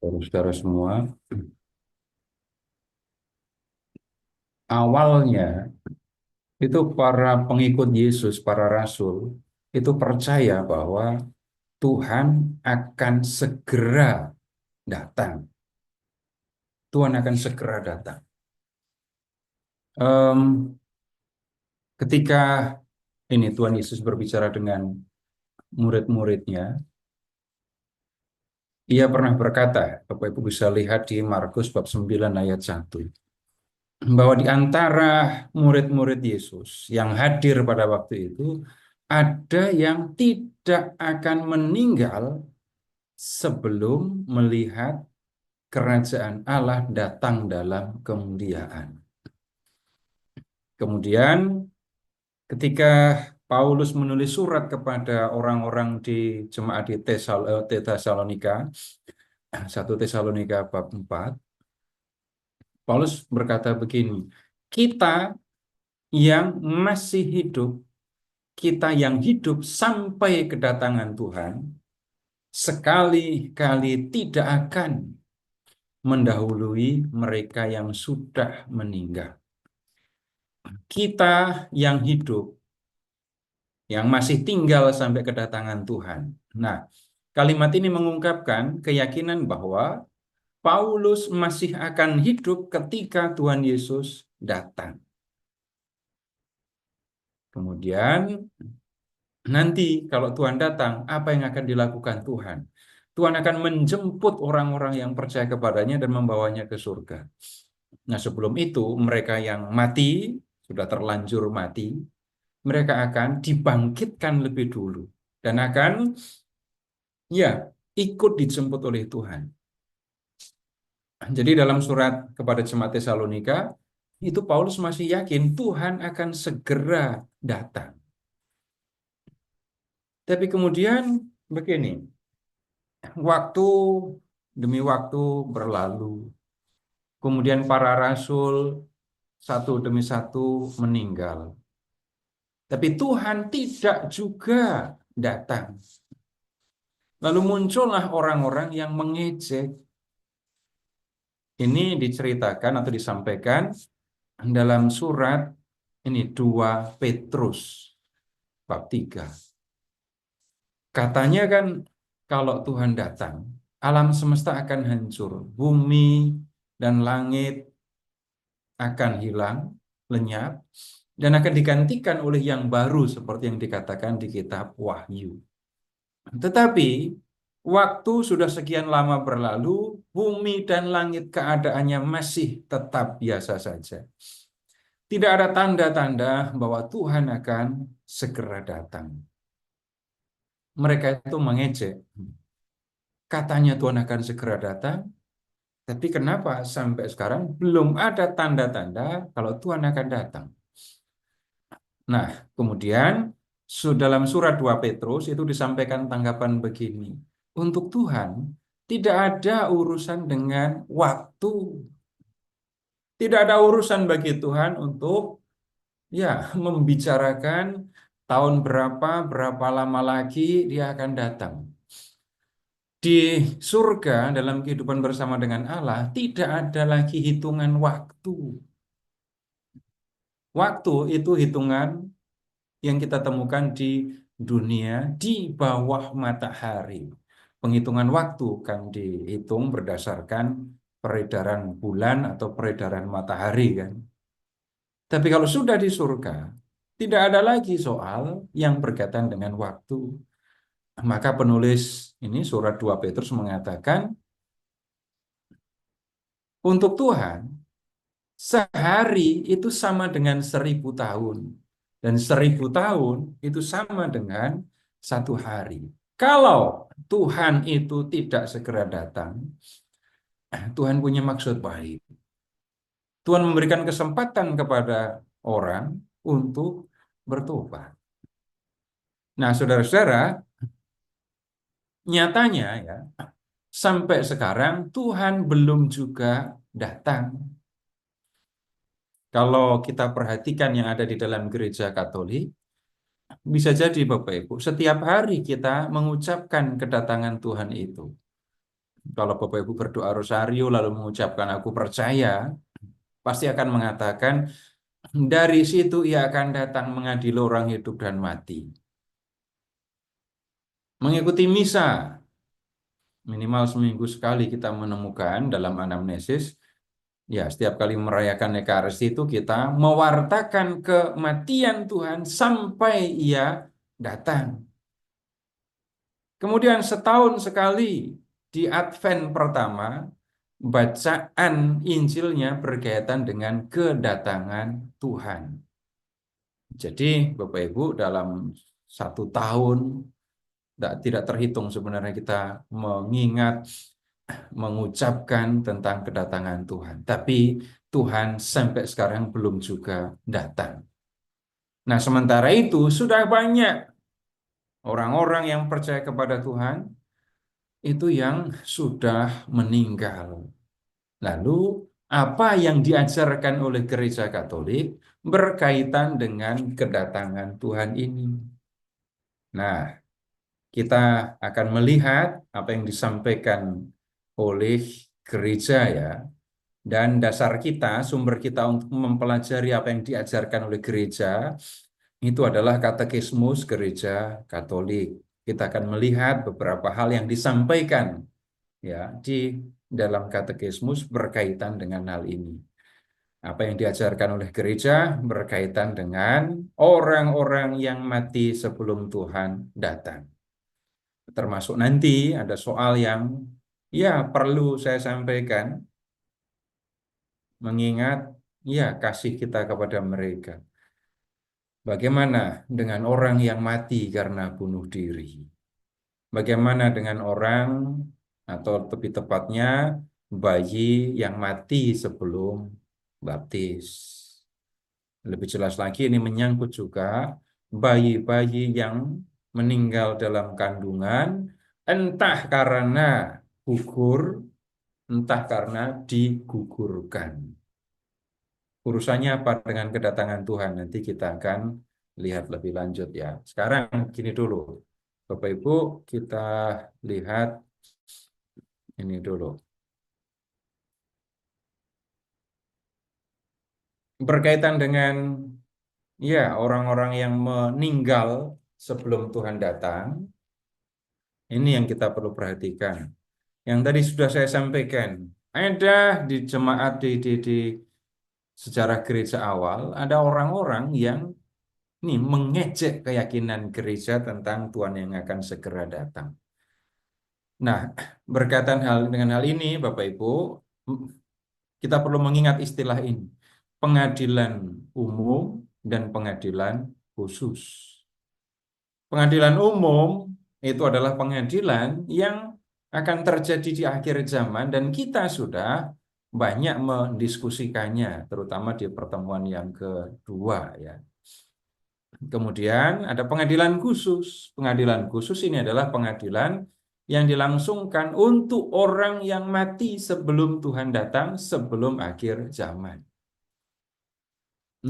Saudara-saudara semua, awalnya itu para pengikut Yesus, para rasul, itu percaya bahwa Tuhan akan segera datang. Tuhan akan segera datang. Em, Ketika ini Tuhan Yesus berbicara dengan murid-muridnya, ia pernah berkata, Bapak Ibu bisa lihat di Markus bab 9 ayat 1, bahwa di antara murid-murid Yesus yang hadir pada waktu itu, ada yang tidak akan meninggal sebelum melihat kerajaan Allah datang dalam kemuliaan. Kemudian ketika Paulus menulis surat kepada orang-orang di jemaat di Tesalonika, 1 Tesalonika bab 4, Paulus berkata begini, kita yang masih hidup, kita yang hidup sampai kedatangan Tuhan, sekali-kali tidak akan mendahului mereka yang sudah meninggal. Kita yang hidup, yang masih tinggal sampai kedatangan Tuhan. Nah, kalimat ini mengungkapkan keyakinan bahwa Paulus masih akan hidup ketika Tuhan Yesus datang. Kemudian nanti kalau Tuhan datang, apa yang akan dilakukan Tuhan? Tuhan akan menjemput orang-orang yang percaya kepadanya dan membawanya ke surga. Nah, sebelum itu mereka yang mati, sudah terlanjur mati, mereka akan dibangkitkan lebih dulu dan akan ya ikut dijemput oleh Tuhan. Jadi dalam surat kepada jemaat Tesalonika, itu Paulus masih yakin Tuhan akan segera datang. Tapi kemudian begini, waktu demi waktu berlalu. Kemudian para rasul satu demi satu meninggal. Tapi Tuhan tidak juga datang. Lalu muncullah orang-orang yang mengejek. Ini diceritakan atau disampaikan dalam surat ini 2 Petrus bab 3. Katanya kan kalau Tuhan datang, alam semesta akan hancur, bumi dan langit akan hilang, lenyap, dan akan digantikan oleh yang baru seperti yang dikatakan di kitab Wahyu. Tetapi waktu sudah sekian lama berlalu, bumi dan langit keadaannya masih tetap biasa saja. Tidak ada tanda-tanda bahwa Tuhan akan segera datang. Mereka itu mengejek. Katanya Tuhan akan segera datang, tapi kenapa sampai sekarang belum ada tanda-tanda kalau Tuhan akan datang? Nah, kemudian dalam surat 2 Petrus itu disampaikan tanggapan begini. Untuk Tuhan tidak ada urusan dengan waktu. Tidak ada urusan bagi Tuhan untuk ya membicarakan tahun berapa lama lagi dia akan datang. Di surga dalam kehidupan bersama dengan Allah tidak ada lagi hitungan waktu. Waktu itu hitungan yang kita temukan di dunia di bawah matahari. Penghitungan waktu kan dihitung berdasarkan peredaran bulan atau peredaran matahari kan. Tapi kalau sudah di surga, tidak ada lagi soal yang berkaitan dengan waktu. Maka penulis ini surat 2 Petrus mengatakan, untuk Tuhan, sehari itu sama dengan 1000 tahun. Dan 1000 tahun itu sama dengan 1 hari. Kalau Tuhan itu tidak segera datang, Tuhan punya maksud baik. Tuhan memberikan kesempatan kepada orang untuk bertobat. Nah, saudara-saudara, nyatanya ya, sampai sekarang Tuhan belum juga datang. Kalau kita perhatikan yang ada di dalam gereja Katolik, bisa jadi Bapak Ibu, setiap hari kita mengucapkan kedatangan Tuhan itu. Kalau Bapak Ibu berdoa rosario lalu mengucapkan aku percaya, pasti akan mengatakan dari situ ia akan datang mengadili orang hidup dan mati. Mengikuti misa, minimal seminggu sekali kita menemukan dalam anamnesis, ya setiap kali merayakan Ekaristi itu kita mewartakan kematian Tuhan sampai ia datang. Kemudian setahun sekali di Advent pertama, bacaan Injilnya berkaitan dengan kedatangan Tuhan. Jadi Bapak Ibu dalam 1 tahun tidak terhitung sebenarnya kita mengingat, mengucapkan tentang kedatangan Tuhan. Tapi Tuhan sampai sekarang belum juga datang. Nah, sementara itu sudah banyak orang-orang yang percaya kepada Tuhan itu yang sudah meninggal. Lalu, apa yang diajarkan oleh Gereja Katolik berkaitan dengan kedatangan Tuhan ini? Nah, kita akan melihat apa yang disampaikan oleh gereja ya. Dan dasar kita, sumber kita untuk mempelajari apa yang diajarkan oleh gereja itu adalah Katekismus Gereja Katolik. Kita akan melihat beberapa hal yang disampaikan ya di dalam Katekismus berkaitan dengan hal ini. Apa yang diajarkan oleh gereja berkaitan dengan orang-orang yang mati sebelum Tuhan datang. Termasuk nanti ada soal yang ya perlu saya sampaikan, mengingat ya kasih kita kepada mereka. Bagaimana dengan orang yang mati karena bunuh diri? Bagaimana dengan orang, atau lebih tepatnya bayi yang mati sebelum baptis? Lebih jelas lagi ini menyangkut juga bayi-bayi yang meninggal dalam kandungan, entah karena gugur, entah karena digugurkan. Urusannya apa dengan kedatangan Tuhan? Nanti kita akan lihat lebih lanjut ya. Sekarang gini dulu. Bapak Ibu, kita lihat ini dulu. Berkaitan dengan ya orang-orang yang meninggal sebelum Tuhan datang, ini yang kita perlu perhatikan. Yang tadi sudah saya sampaikan, ada di jemaat di sejarah gereja awal, ada orang-orang yang ini mengejek keyakinan gereja tentang Tuhan yang akan segera datang. Nah, berkaitan dengan hal ini, Bapak Ibu, kita perlu mengingat istilah ini, pengadilan umum dan pengadilan khusus. Pengadilan umum itu adalah pengadilan yang akan terjadi di akhir zaman dan kita sudah banyak mendiskusikannya, terutama di pertemuan yang kedua ya. Kemudian ada pengadilan khusus. Pengadilan khusus ini adalah pengadilan yang dilangsungkan untuk orang yang mati sebelum Tuhan datang, sebelum akhir zaman.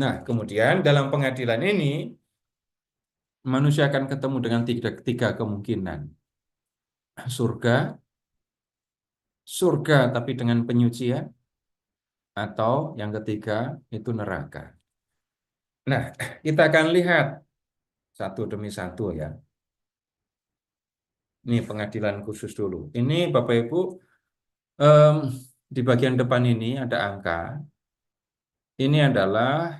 Nah, kemudian dalam pengadilan ini, manusia akan ketemu dengan tiga kemungkinan. Surga, surga tapi dengan penyucian, atau yang ketiga itu neraka. Nah, kita akan lihat satu demi satu ya. Ini pengadilan khusus dulu. Ini Bapak Ibu, di bagian depan ini ada angka. Ini adalah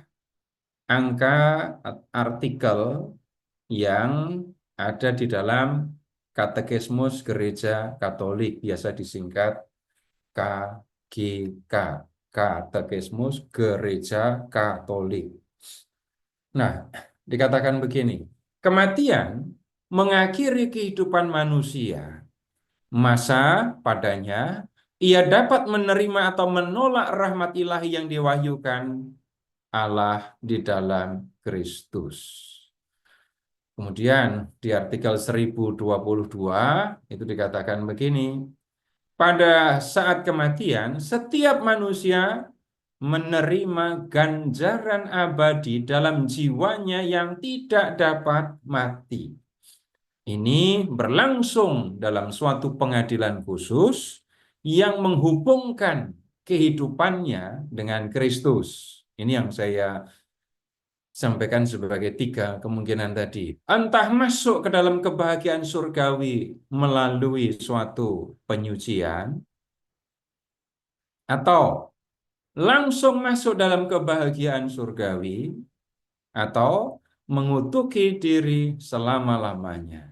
angka artikel yang ada di dalam Katekismus Gereja Katolik, biasa disingkat KGK, Katekismus Gereja Katolik. Nah, dikatakan begini, kematian mengakhiri kehidupan manusia. Masa padanya ia dapat menerima atau menolak rahmat ilahi yang diwahyukan Allah di dalam Kristus. Kemudian di artikel 1022 itu dikatakan begini, pada saat kematian setiap manusia menerima ganjaran abadi dalam jiwanya yang tidak dapat mati. Ini berlangsung dalam suatu pengadilan khusus yang menghubungkan kehidupannya dengan Kristus. Ini yang saya sampaikan sebagai tiga kemungkinan tadi. Entah masuk ke dalam kebahagiaan surgawi melalui suatu penyucian, atau langsung masuk dalam kebahagiaan surgawi, atau mengutuki diri selama-lamanya.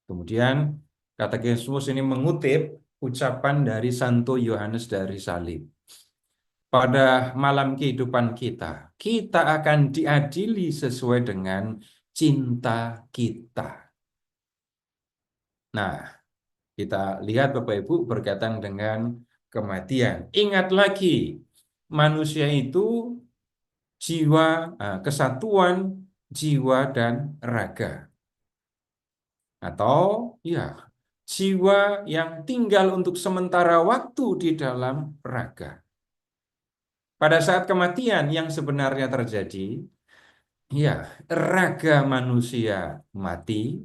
Kemudian Katekismus ini mengutip ucapan dari Santo Yohanes dari Salib. Pada malam kehidupan kita, kita akan diadili sesuai dengan cinta kita. Nah, kita lihat Bapak Ibu berkaitan dengan kematian. Ingat lagi, manusia itu jiwa, kesatuan jiwa dan raga. Atau ya, jiwa yang tinggal untuk sementara waktu di dalam raga. Pada saat kematian yang sebenarnya terjadi, ya, raga manusia mati,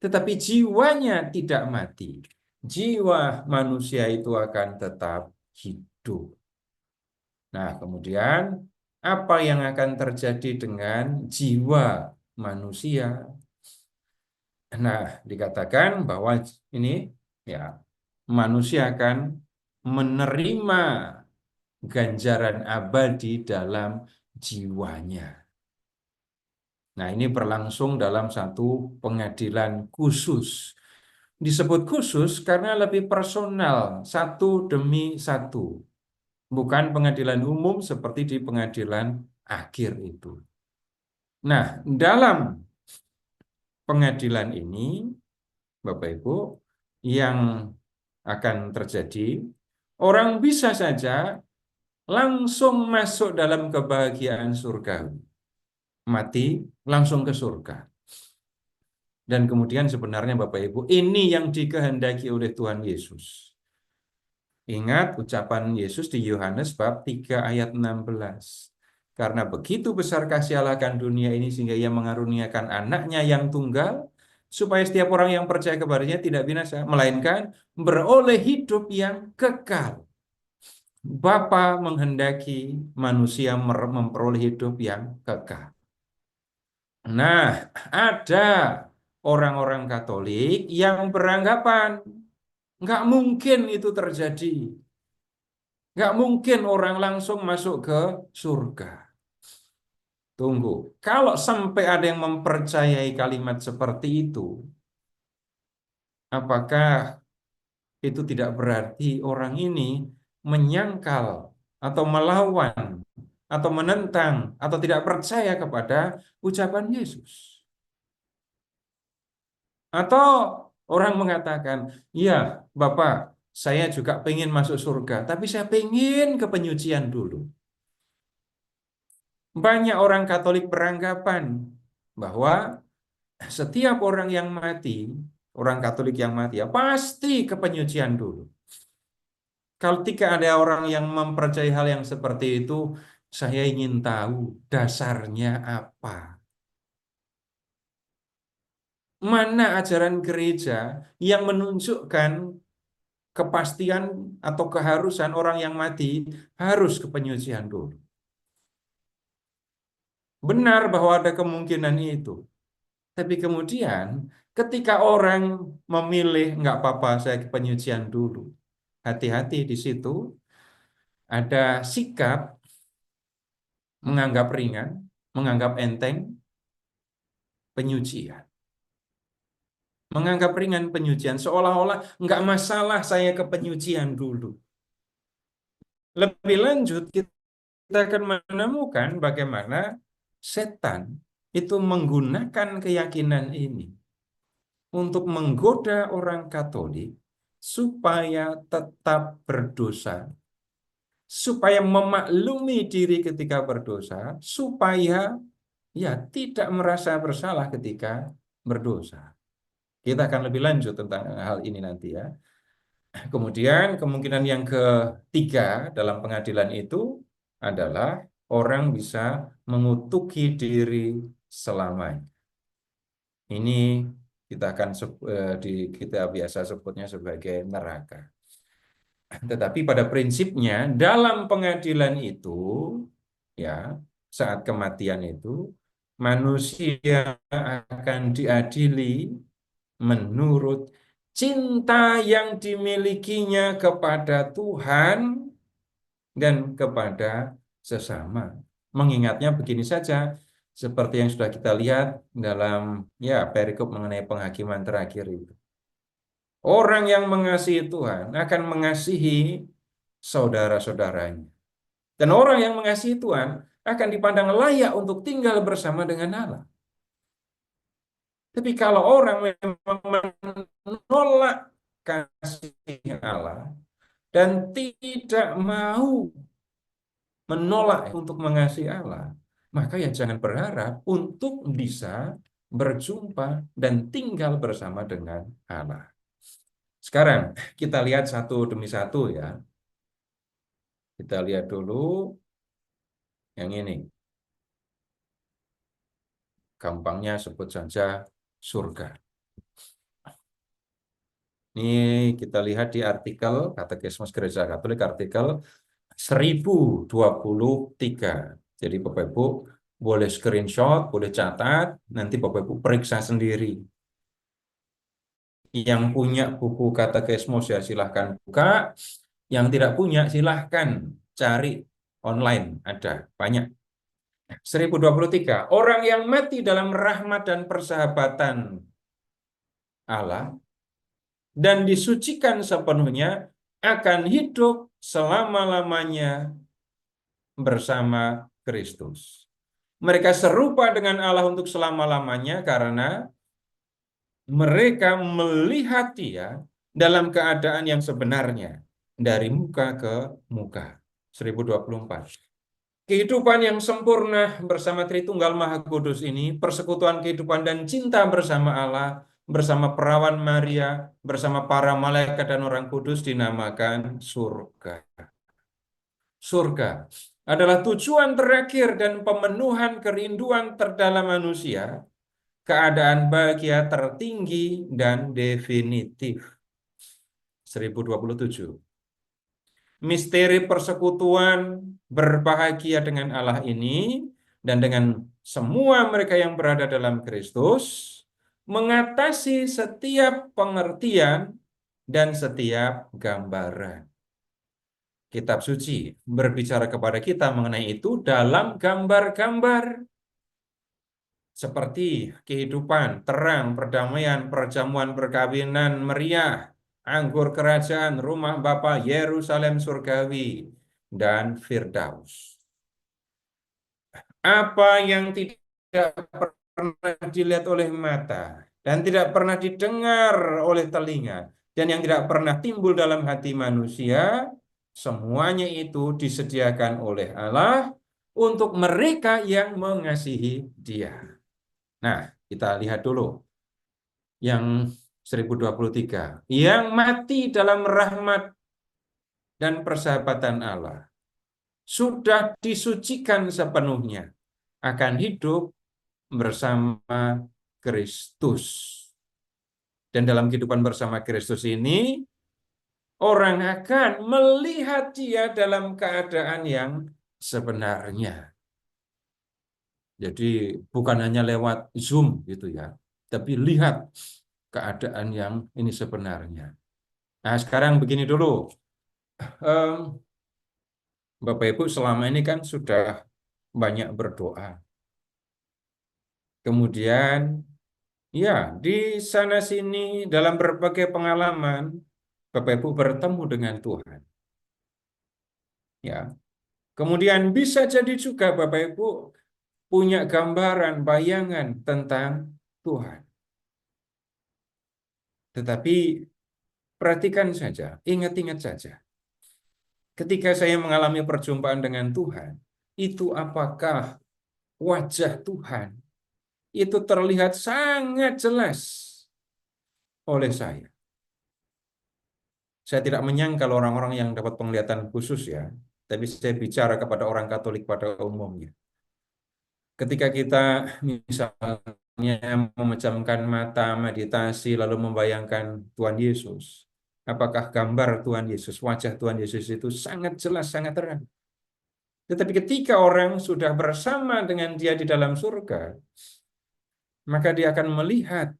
tetapi jiwanya tidak mati. Jiwa manusia itu akan tetap hidup. Nah, kemudian apa yang akan terjadi dengan jiwa manusia? Nah, dikatakan bahwa ini ya manusia akan menerima ganjaran abadi dalam jiwanya. Nah, ini berlangsung dalam satu pengadilan khusus. Disebut khusus karena lebih personal, satu demi satu. Bukan pengadilan umum seperti di pengadilan akhir itu. Nah, dalam pengadilan ini, Bapak Ibu, yang akan terjadi, orang bisa saja langsung masuk dalam kebahagiaan surgawi. Mati, langsung ke surga. Dan kemudian sebenarnya Bapak Ibu, ini yang dikehendaki oleh Tuhan Yesus. Ingat ucapan Yesus di Yohanes bab 3 ayat 16. Karena begitu besar kasih Allah akan dunia ini sehingga ia mengaruniakan anaknya yang tunggal, supaya setiap orang yang percaya kepadanya tidak binasa, melainkan beroleh hidup yang kekal. Bapa menghendaki manusia memperoleh hidup yang kekal. Nah, ada orang-orang Katolik yang beranggapan nggak mungkin itu terjadi. Nggak mungkin orang langsung masuk ke surga. Tunggu, kalau sampai ada yang mempercayai kalimat seperti itu, apakah itu tidak berarti orang ini menyangkal atau melawan atau menentang atau tidak percaya kepada ucapan Yesus? Atau orang mengatakan, ya Bapak, saya juga pengen masuk surga, tapi saya pengen ke penyucian dulu. Banyak orang Katolik beranggapan bahwa setiap orang yang mati, orang Katolik yang mati ya pasti ke penyucian dulu. Kalau ketika ada orang yang mempercayai hal yang seperti itu, saya ingin tahu dasarnya apa. Mana ajaran gereja yang menunjukkan kepastian atau keharusan orang yang mati harus ke penyucian dulu. Benar bahwa ada kemungkinan itu. Tapi kemudian ketika orang memilih nggak apa-apa saya ke penyucian dulu. Hati-hati di situ ada sikap menganggap ringan, menganggap enteng penyucian. Menganggap ringan penyucian seolah-olah nggak masalah saya ke penyucian dulu. Lebih lanjut kita akan menemukan bagaimana setan itu menggunakan keyakinan ini untuk menggoda orang Katolik supaya tetap berdosa, supaya memaklumi diri ketika berdosa, supaya ya tidak merasa bersalah ketika berdosa. Kita akan lebih lanjut tentang hal ini nanti ya. Kemudian kemungkinan yang ketiga dalam pengadilan itu adalah orang bisa mengutuki diri selamanya. Ini kita akan kita biasa sebutnya sebagai neraka. Tetapi pada prinsipnya dalam pengadilan itu, ya, saat kematian itu, manusia akan diadili menurut cinta yang dimilikinya kepada Tuhan dan kepada sesama. Mengingatnya begini saja, seperti yang sudah kita lihat dalam perikop mengenai penghakiman terakhir itu. Orang yang mengasihi Tuhan akan mengasihi saudara-saudaranya. Dan orang yang mengasihi Tuhan akan dipandang layak untuk tinggal bersama dengan Allah. Tapi kalau orang memang menolak kasih Allah dan tidak mau menolak untuk mengasihi Allah, maka ya jangan berharap untuk bisa berjumpa dan tinggal bersama dengan Allah. Sekarang kita lihat satu demi satu ya. Kita lihat dulu yang ini. Gampangnya sebut saja surga. Ini kita lihat di artikel Katekismus Gereja Katolik artikel 1023. Jadi Bapak Ibu boleh screenshot, boleh catat, nanti Bapak Ibu periksa sendiri. Yang punya buku Katekismus ya silahkan buka, yang tidak punya silahkan cari online, ada banyak. 1023. Orang yang mati dalam rahmat dan persahabatan Allah dan disucikan sepenuhnya akan hidup selama-lamanya bersama Kristus. Mereka serupa dengan Allah untuk selama-lamanya karena mereka melihat Dia dalam keadaan yang sebenarnya dari muka ke muka. 1024. Kehidupan yang sempurna bersama Tritunggal Maha Kudus ini, persekutuan kehidupan dan cinta bersama Allah, bersama perawan Maria, bersama para malaikat dan orang kudus dinamakan surga. Surga adalah tujuan terakhir dan pemenuhan kerinduan terdalam manusia, keadaan bahagia tertinggi dan definitif. 1027. Misteri persekutuan berbahagia dengan Allah ini dan dengan semua mereka yang berada dalam Kristus mengatasi setiap pengertian dan setiap gambaran. Kitab suci berbicara kepada kita mengenai itu dalam gambar-gambar seperti kehidupan, terang, perdamaian, perjamuan, perkawinan meriah, anggur kerajaan, rumah Bapa, Yerusalem surgawi, dan Firdaus. Apa yang tidak pernah dilihat oleh mata dan tidak pernah didengar oleh telinga dan yang tidak pernah timbul dalam hati manusia, semuanya itu disediakan oleh Allah untuk mereka yang mengasihi Dia. Nah, kita lihat dulu yang 1023. Yang mati dalam rahmat dan persahabatan Allah sudah disucikan sepenuhnya akan hidup bersama Kristus. Dan dalam kehidupan bersama Kristus ini, orang akan melihat Dia dalam keadaan yang sebenarnya. Jadi bukan hanya lewat Zoom gitu ya, tapi lihat keadaan yang ini sebenarnya. Nah, sekarang begini dulu. Bapak Ibu selama ini kan sudah banyak berdoa. Kemudian ya, di sana sini dalam berbagai pengalaman Bapak Ibu bertemu dengan Tuhan. Ya. Kemudian bisa jadi juga Bapak Ibu punya gambaran, bayangan tentang Tuhan. Tetapi perhatikan saja, ingat-ingat saja. Ketika saya mengalami perjumpaan dengan Tuhan, itu apakah wajah Tuhan itu terlihat sangat jelas oleh saya. Saya tidak menyangkal orang-orang yang dapat penglihatan khusus ya, tapi saya bicara kepada orang Katolik pada umumnya. Ketika kita misalnya memejamkan mata, meditasi, lalu membayangkan Tuhan Yesus, Apakah gambar Tuhan Yesus, wajah Tuhan Yesus itu sangat jelas, sangat terang. Tetapi ketika orang sudah bersama dengan Dia di dalam surga, maka dia akan melihat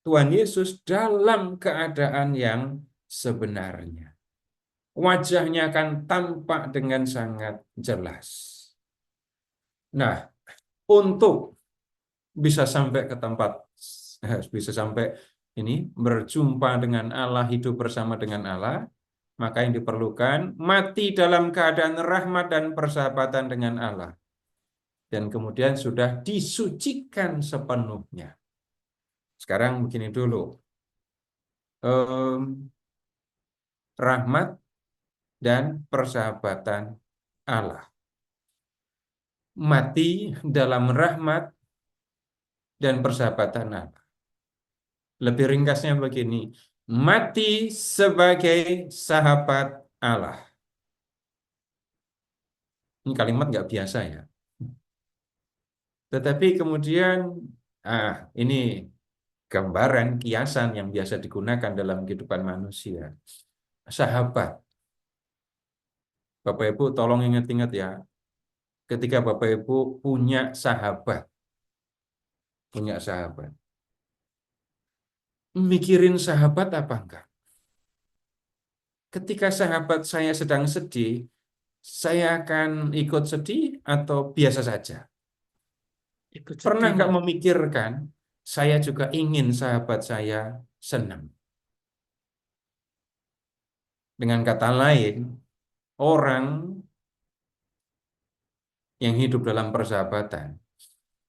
Tuhan Yesus dalam keadaan yang sebenarnya. Wajahnya akan tampak dengan sangat jelas. Nah, untuk bisa sampai ke tempat, bisa sampai ini berjumpa dengan Allah, hidup bersama dengan Allah, maka yang diperlukan mati dalam keadaan rahmat dan persahabatan dengan Allah. Dan kemudian sudah disucikan sepenuhnya. Sekarang begini dulu. Rahmat dan persahabatan Allah. Mati dalam rahmat dan persahabatan Allah. Lebih ringkasnya begini, mati sebagai sahabat Allah. Ini kalimat nggak biasa ya. Tetapi kemudian, ini gambaran, kiasan yang biasa digunakan dalam kehidupan manusia. Sahabat. Bapak Ibu tolong ingat-ingat ya, ketika Bapak Ibu punya sahabat. Mikirin sahabat apa enggak? Ketika sahabat saya sedang sedih, saya akan ikut sedih atau biasa saja? Ikut Pernah sedih, enggak Pak. memikirkan, saya juga ingin sahabat saya senang? Dengan kata lain, orang yang hidup dalam persahabatan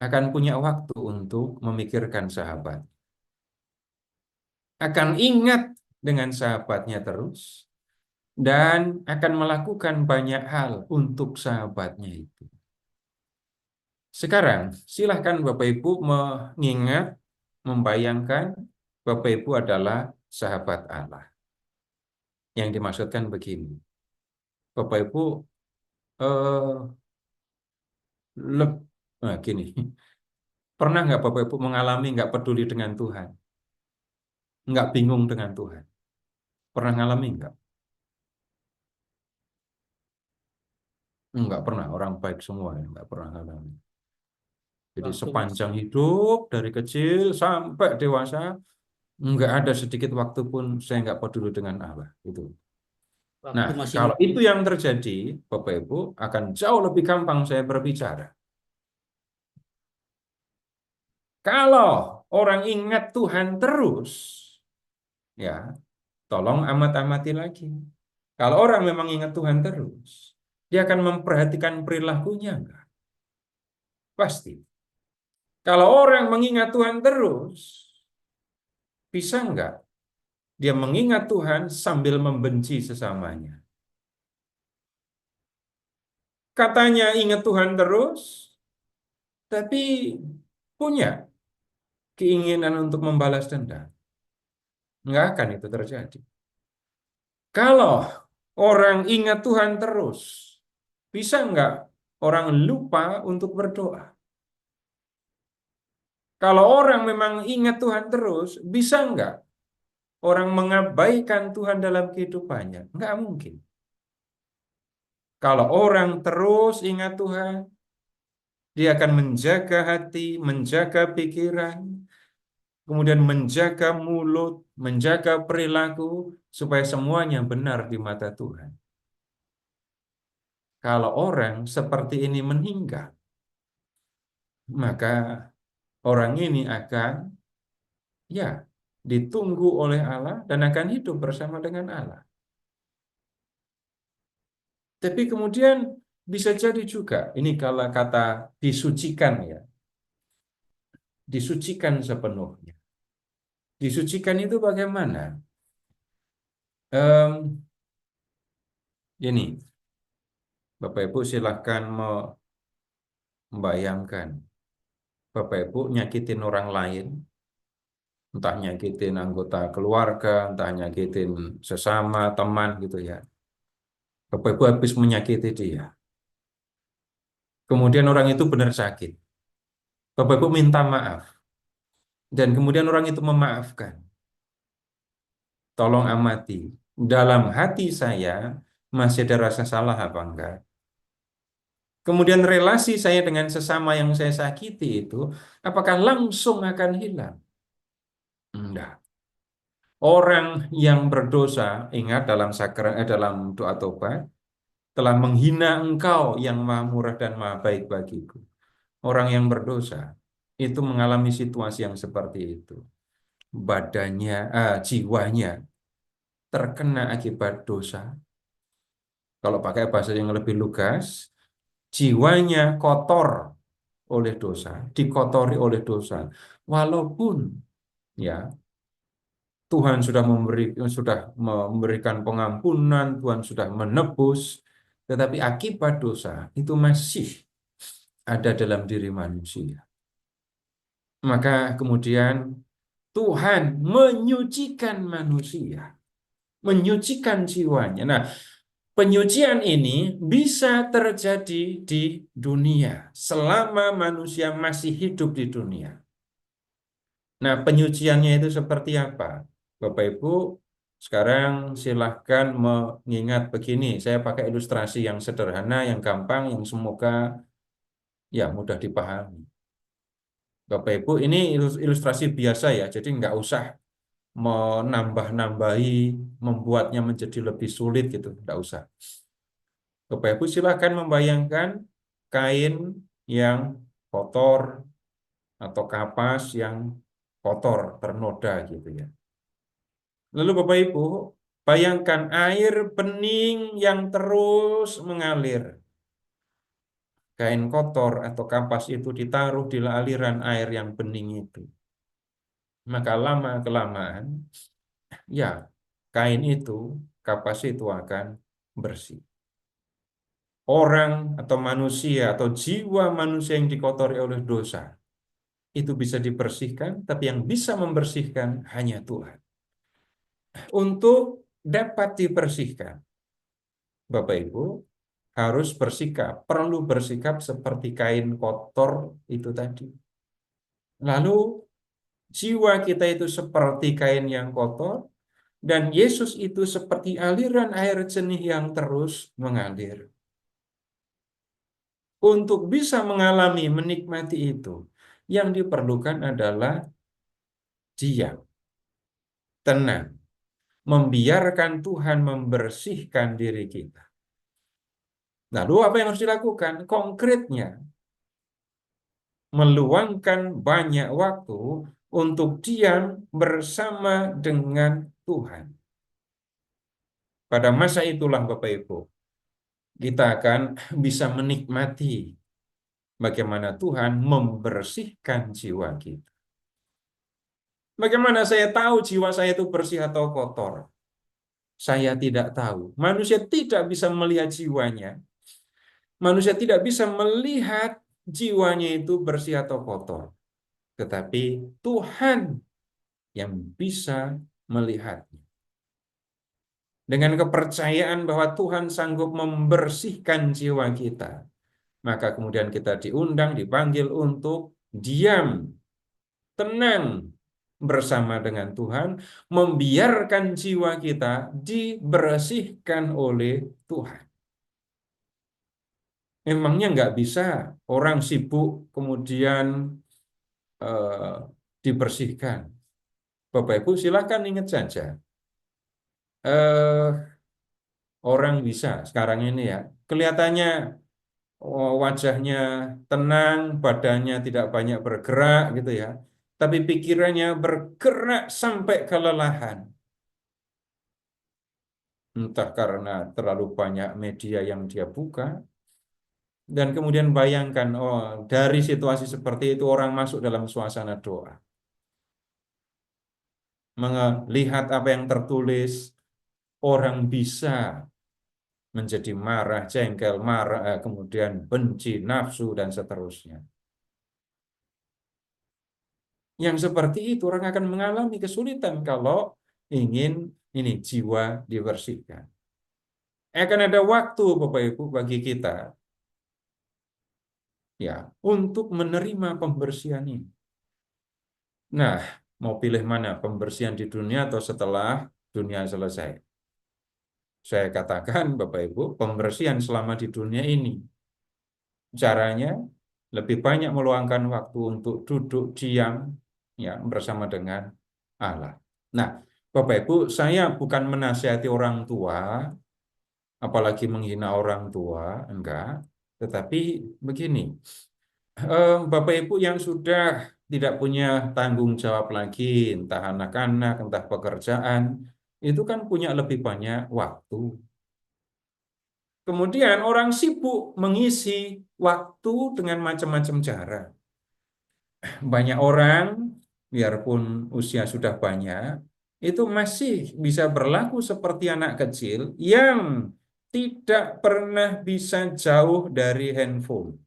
akan punya waktu untuk memikirkan sahabat. Akan ingat dengan sahabatnya terus, dan akan melakukan banyak hal untuk sahabatnya itu. Sekarang, silahkan Bapak Ibu mengingat, membayangkan Bapak Ibu adalah sahabat Allah. Yang dimaksudkan begini, Bapak Ibu eh, gini, pernah nggak Bapak Ibu mengalami nggak peduli dengan Tuhan, nggak bingung dengan Tuhan? Pernah ngalami nggak? Nggak pernah, orang baik semua ya, nggak pernah ngalami. Jadi Waktu sepanjang hidup, dari kecil sampai dewasa, nggak ada sedikit waktu pun saya nggak peduli dengan Allah. Itu. Nah, waktu masih kalau muda. itu yang terjadi, Bapak Ibu, akan jauh lebih gampang saya berbicara. Kalau orang ingat Tuhan terus, ya, tolong amat-amati lagi. Kalau orang memang ingat Tuhan terus, dia akan memperhatikan perilakunya enggak? Pasti. Kalau orang mengingat Tuhan terus, bisa enggak dia mengingat Tuhan sambil membenci sesamanya? Katanya ingat Tuhan terus, tapi punya keinginan untuk membalas dendam. Enggak akan itu terjadi. Kalau orang ingat Tuhan terus, bisa enggak orang lupa untuk berdoa? Kalau orang memang ingat Tuhan terus, bisa enggak orang mengabaikan Tuhan dalam kehidupannya? Enggak mungkin. Kalau orang terus ingat Tuhan, dia akan menjaga hati, menjaga pikiran, kemudian menjaga mulut, menjaga perilaku, supaya semuanya benar di mata Tuhan. Kalau orang seperti ini meninggal, maka orang ini akan, ya, ditunggu oleh Allah dan akan hidup bersama dengan Allah. Tapi kemudian bisa jadi juga, ini kalau kata disucikan ya, disucikan sepenuhnya. Disucikan itu bagaimana? Ini, Bapak Ibu silahkan membayangkan, Bapak Ibu nyakitin orang lain, entah nyakitin anggota keluarga, entah nyakitin sesama teman gitu ya. Bapak Ibu habis menyakiti dia. Kemudian orang itu benar sakit. Bapak Ibu minta maaf. Dan kemudian orang itu memaafkan. Tolong amati. Dalam hati saya masih ada rasa salah apa enggak? Kemudian relasi saya dengan sesama yang saya sakiti itu, apakah langsung akan hilang? Enggak. Orang yang berdosa, ingat dalam doa tobat, telah menghina engkau yang maha murah dan maha baik bagiku. Orang yang berdosa itu mengalami situasi yang seperti itu. Badannya, jiwanya terkena akibat dosa. Kalau pakai bahasa yang lebih lugas, jiwanya kotor oleh dosa, dikotori oleh dosa. Walaupun ya Tuhan sudah memberikan pengampunan, Tuhan sudah menebus, tetapi akibat dosa itu masih ada dalam diri manusia. Maka kemudian Tuhan menyucikan manusia, menyucikan jiwanya. Nah, penyucian ini bisa terjadi di dunia selama manusia masih hidup di dunia. Nah, penyuciannya itu seperti apa? Bapak Ibu, sekarang silahkan mengingat begini. Saya pakai ilustrasi yang sederhana, yang gampang, yang semoga ya mudah dipahami. Bapak Ibu, ini ilustrasi biasa ya, jadi nggak usah menambah-nambahi, membuatnya menjadi lebih sulit gitu, nggak usah. Bapak Ibu silahkan membayangkan kain yang kotor atau kapas yang kotor, ternoda gitu ya. Lalu Bapak Ibu, bayangkan air bening yang terus mengalir. Kain kotor atau kapas itu ditaruh di aliran air yang bening itu. Maka lama-kelamaan, ya kain itu, kapas itu akan bersih. Orang atau manusia atau jiwa manusia yang dikotori oleh dosa, itu bisa dibersihkan, tapi yang bisa membersihkan hanya Tuhan. Untuk dapat dibersihkan, Bapak Ibu, harus bersikap, perlu bersikap seperti kain kotor itu tadi. Lalu jiwa kita itu seperti kain yang kotor, dan Yesus itu seperti aliran air jernih yang terus mengalir. Untuk bisa mengalami, menikmati itu, yang diperlukan adalah diam, tenang, membiarkan Tuhan membersihkan diri kita. Lalu apa yang harus dilakukan? Konkretnya, meluangkan banyak waktu untuk diam bersama dengan Tuhan. Pada masa itulah Bapak Ibu, kita akan bisa menikmati bagaimana Tuhan membersihkan jiwa kita. Bagaimana saya tahu jiwa saya itu bersih atau kotor? Saya tidak tahu. Manusia tidak bisa melihat jiwanya. Manusia tidak bisa melihat jiwanya itu bersih atau kotor. Tetapi Tuhan yang bisa melihatnya. Dengan kepercayaan bahwa Tuhan sanggup membersihkan jiwa kita, maka kemudian kita diundang, dipanggil untuk diam, tenang bersama dengan Tuhan, membiarkan jiwa kita dibersihkan oleh Tuhan. Memangnya nggak bisa orang sibuk kemudian eh, dibersihkan. Bapak Ibu silakan ingat saja. Eh, Orang bisa sekarang ini ya, kelihatannya wajahnya tenang, badannya tidak banyak bergerak gitu ya. Tapi pikirannya bergerak sampai kelelahan. Entah karena terlalu banyak media yang dia buka, dan kemudian bayangkan, oh dari situasi seperti itu orang masuk dalam suasana doa. Melihat apa yang tertulis, orang bisa menjadi marah, jengkel, marah, kemudian benci, nafsu, dan seterusnya. Yang seperti itu orang akan mengalami kesulitan kalau ingin ini jiwa dibersihkan. Akan ada waktu Bapak Ibu bagi kita ya untuk menerima pembersihan ini. Nah, mau pilih mana? Pembersihan di dunia atau setelah dunia selesai. Saya katakan, Bapak Ibu, pembersihan selama di dunia ini. Caranya lebih banyak meluangkan waktu untuk duduk diam ya bersama dengan Allah. Nah, Bapak Ibu, saya bukan menasihati orang tua, apalagi menghina orang tua, enggak. Tetapi begini, Bapak Ibu yang sudah tidak punya tanggung jawab lagi, entah anak-anak, entah pekerjaan, itu kan punya lebih banyak waktu. Kemudian orang sibuk mengisi waktu dengan macam-macam cara. Banyak orang, biarpun usia sudah banyak, itu masih bisa berlaku seperti anak kecil yang tidak pernah bisa jauh dari handphone.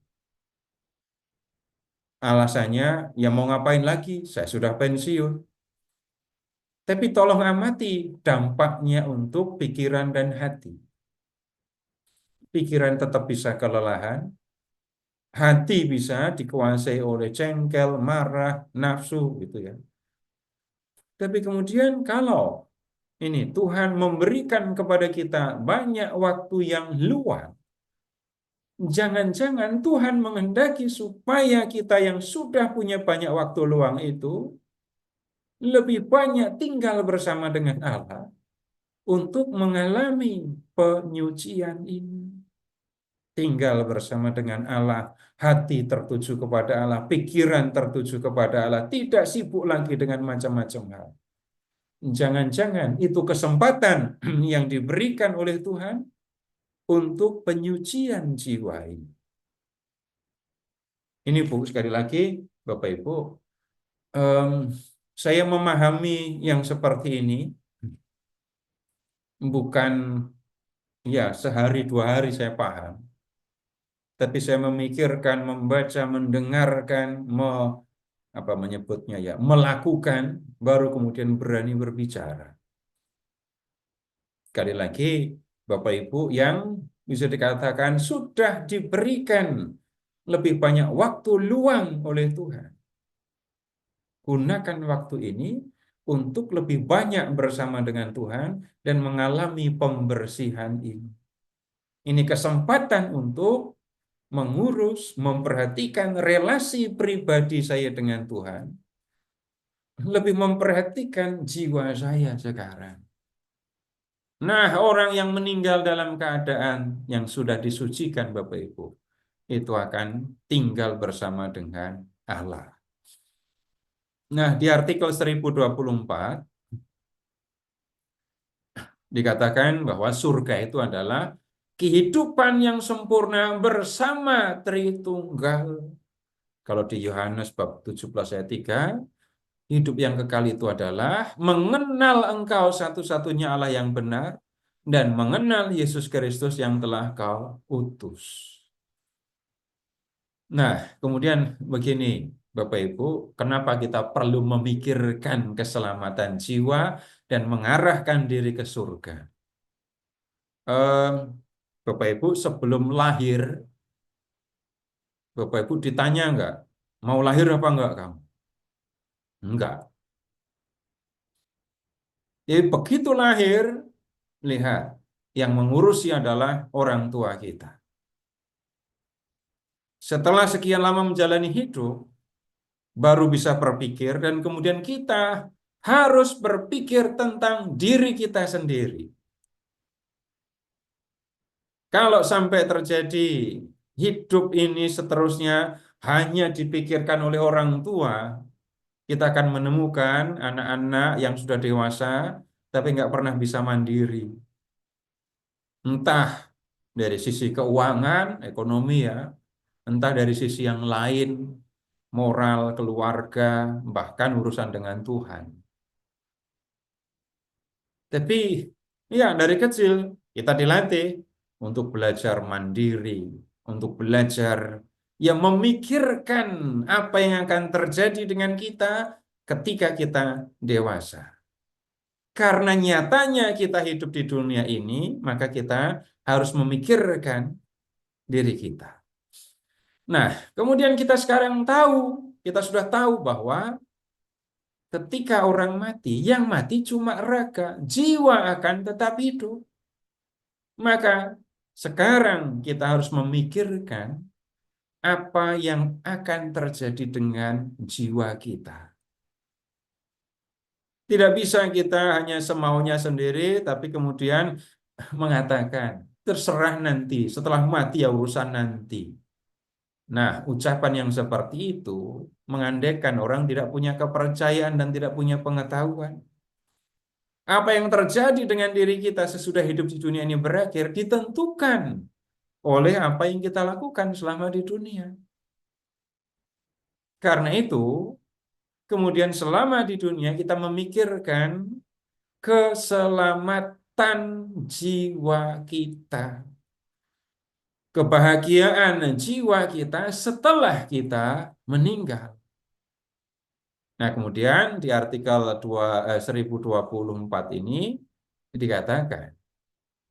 Alasannya, ya mau ngapain lagi? Saya sudah pensiun. Tapi tolong amati dampaknya untuk pikiran dan hati. Pikiran tetap bisa kelelahan, hati bisa dikuasai oleh cengkel, marah, nafsu, gitu ya. Tapi kemudian kalau ini Tuhan memberikan kepada kita banyak waktu yang luang, jangan-jangan Tuhan menghendaki supaya kita yang sudah punya banyak waktu luang itu lebih banyak tinggal bersama dengan Allah untuk mengalami penyucian ini. Tinggal bersama dengan Allah, hati tertuju kepada Allah, pikiran tertuju kepada Allah, tidak sibuk lagi dengan macam-macam hal. Jangan-jangan itu kesempatan yang diberikan oleh Tuhan untuk penyucian jiwa ini. Ini Bu, sekali lagi, Bapak Ibu, em, saya memahami yang seperti ini bukan ya sehari dua hari saya paham, tapi saya memikirkan, membaca, mendengarkan, apa menyebutnya ya, melakukan, baru kemudian berani berbicara. Sekali lagi, Bapak Ibu yang bisa dikatakan sudah diberikan lebih banyak waktu luang oleh Tuhan. Gunakan waktu ini untuk lebih banyak bersama dengan Tuhan dan mengalami pembersihan ini. Ini kesempatan untuk mengurus, memperhatikan relasi pribadi saya dengan Tuhan. Lebih memperhatikan jiwa saya sekarang. Nah, orang yang meninggal dalam keadaan yang sudah disucikan, Bapak Ibu, itu akan tinggal bersama dengan Allah. Nah, di artikel 1024 dikatakan bahwa surga itu adalah kehidupan yang sempurna bersama Tritunggal. Kalau di Yohanes bab 17 ayat 3, hidup yang kekal itu adalah mengenal Engkau satu-satunya Allah yang benar dan mengenal Yesus Kristus yang telah Kau utus. Nah, kemudian begini, Bapak Ibu, kenapa kita perlu memikirkan keselamatan jiwa dan mengarahkan diri ke surga? Bapak Ibu, sebelum lahir, Bapak Ibu ditanya enggak, mau lahir apa enggak kamu? Enggak. Jadi begitu lahir, lihat, yang mengurusi adalah orang tua kita. Setelah sekian lama menjalani hidup, baru bisa berpikir dan kemudian kita harus berpikir tentang diri kita sendiri. Kalau sampai terjadi hidup ini seterusnya hanya dipikirkan oleh orang tua, kita akan menemukan anak-anak yang sudah dewasa tapi nggak pernah bisa mandiri. Entah dari sisi keuangan, ekonomi ya, entah dari sisi yang lain, moral, keluarga, bahkan urusan dengan Tuhan. Tapi ya dari kecil kita dilatih untuk belajar mandiri, untuk belajar ya memikirkan apa yang akan terjadi dengan kita ketika kita dewasa. Karena nyatanya kita hidup di dunia ini, maka kita harus memikirkan diri kita. Nah, kemudian kita sekarang tahu, kita sudah tahu bahwa ketika orang mati, yang mati cuma raga, jiwa akan tetap hidup. Maka sekarang kita harus memikirkan apa yang akan terjadi dengan jiwa kita. Tidak bisa kita hanya semaunya sendiri, tapi kemudian mengatakan, terserah nanti, setelah mati ya urusan nanti. Nah, ucapan yang seperti itu mengandaikan orang tidak punya kepercayaan dan tidak punya pengetahuan. Apa yang terjadi dengan diri kita sesudah hidup di dunia ini berakhir ditentukan oleh apa yang kita lakukan selama di dunia. Karena itu, kemudian selama di dunia kita memikirkan keselamatan jiwa kita, kebahagiaan jiwa kita setelah kita meninggal. Nah, kemudian di artikel 1024 ini dikatakan,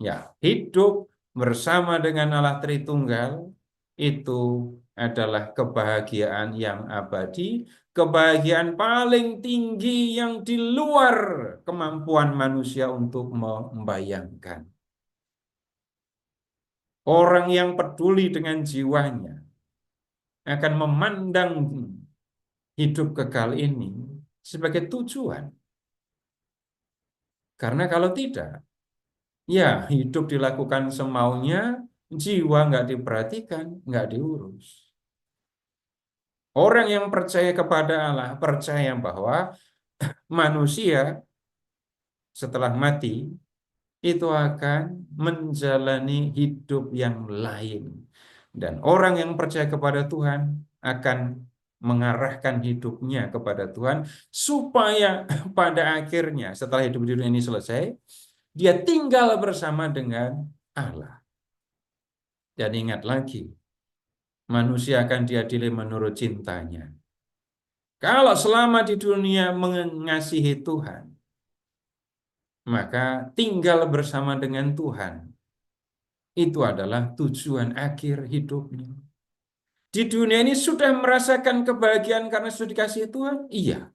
ya, hidup bersama dengan Allah Tritunggal itu adalah kebahagiaan yang abadi, kebahagiaan paling tinggi yang di luar kemampuan manusia untuk membayangkan. Orang yang peduli dengan jiwanya akan memandang hidup kekal ini sebagai tujuan. Karena kalau tidak, ya hidup dilakukan semaunya, jiwa nggak diperhatikan, nggak diurus. Orang yang percaya kepada Allah, percaya bahwa manusia setelah mati itu akan menjalani hidup yang lain. Dan orang yang percaya kepada Tuhan akan mengarahkan hidupnya kepada Tuhan supaya pada akhirnya setelah hidup di dunia ini selesai, dia tinggal bersama dengan Allah. Dan ingat lagi, manusia akan diadili menurut cintanya. Kalau selama di dunia mengasihi Tuhan, maka tinggal bersama dengan Tuhan. Itu adalah tujuan akhir hidupnya. Di dunia ini sudah merasakan kebahagiaan karena sudah dikasih Tuhan? Iya.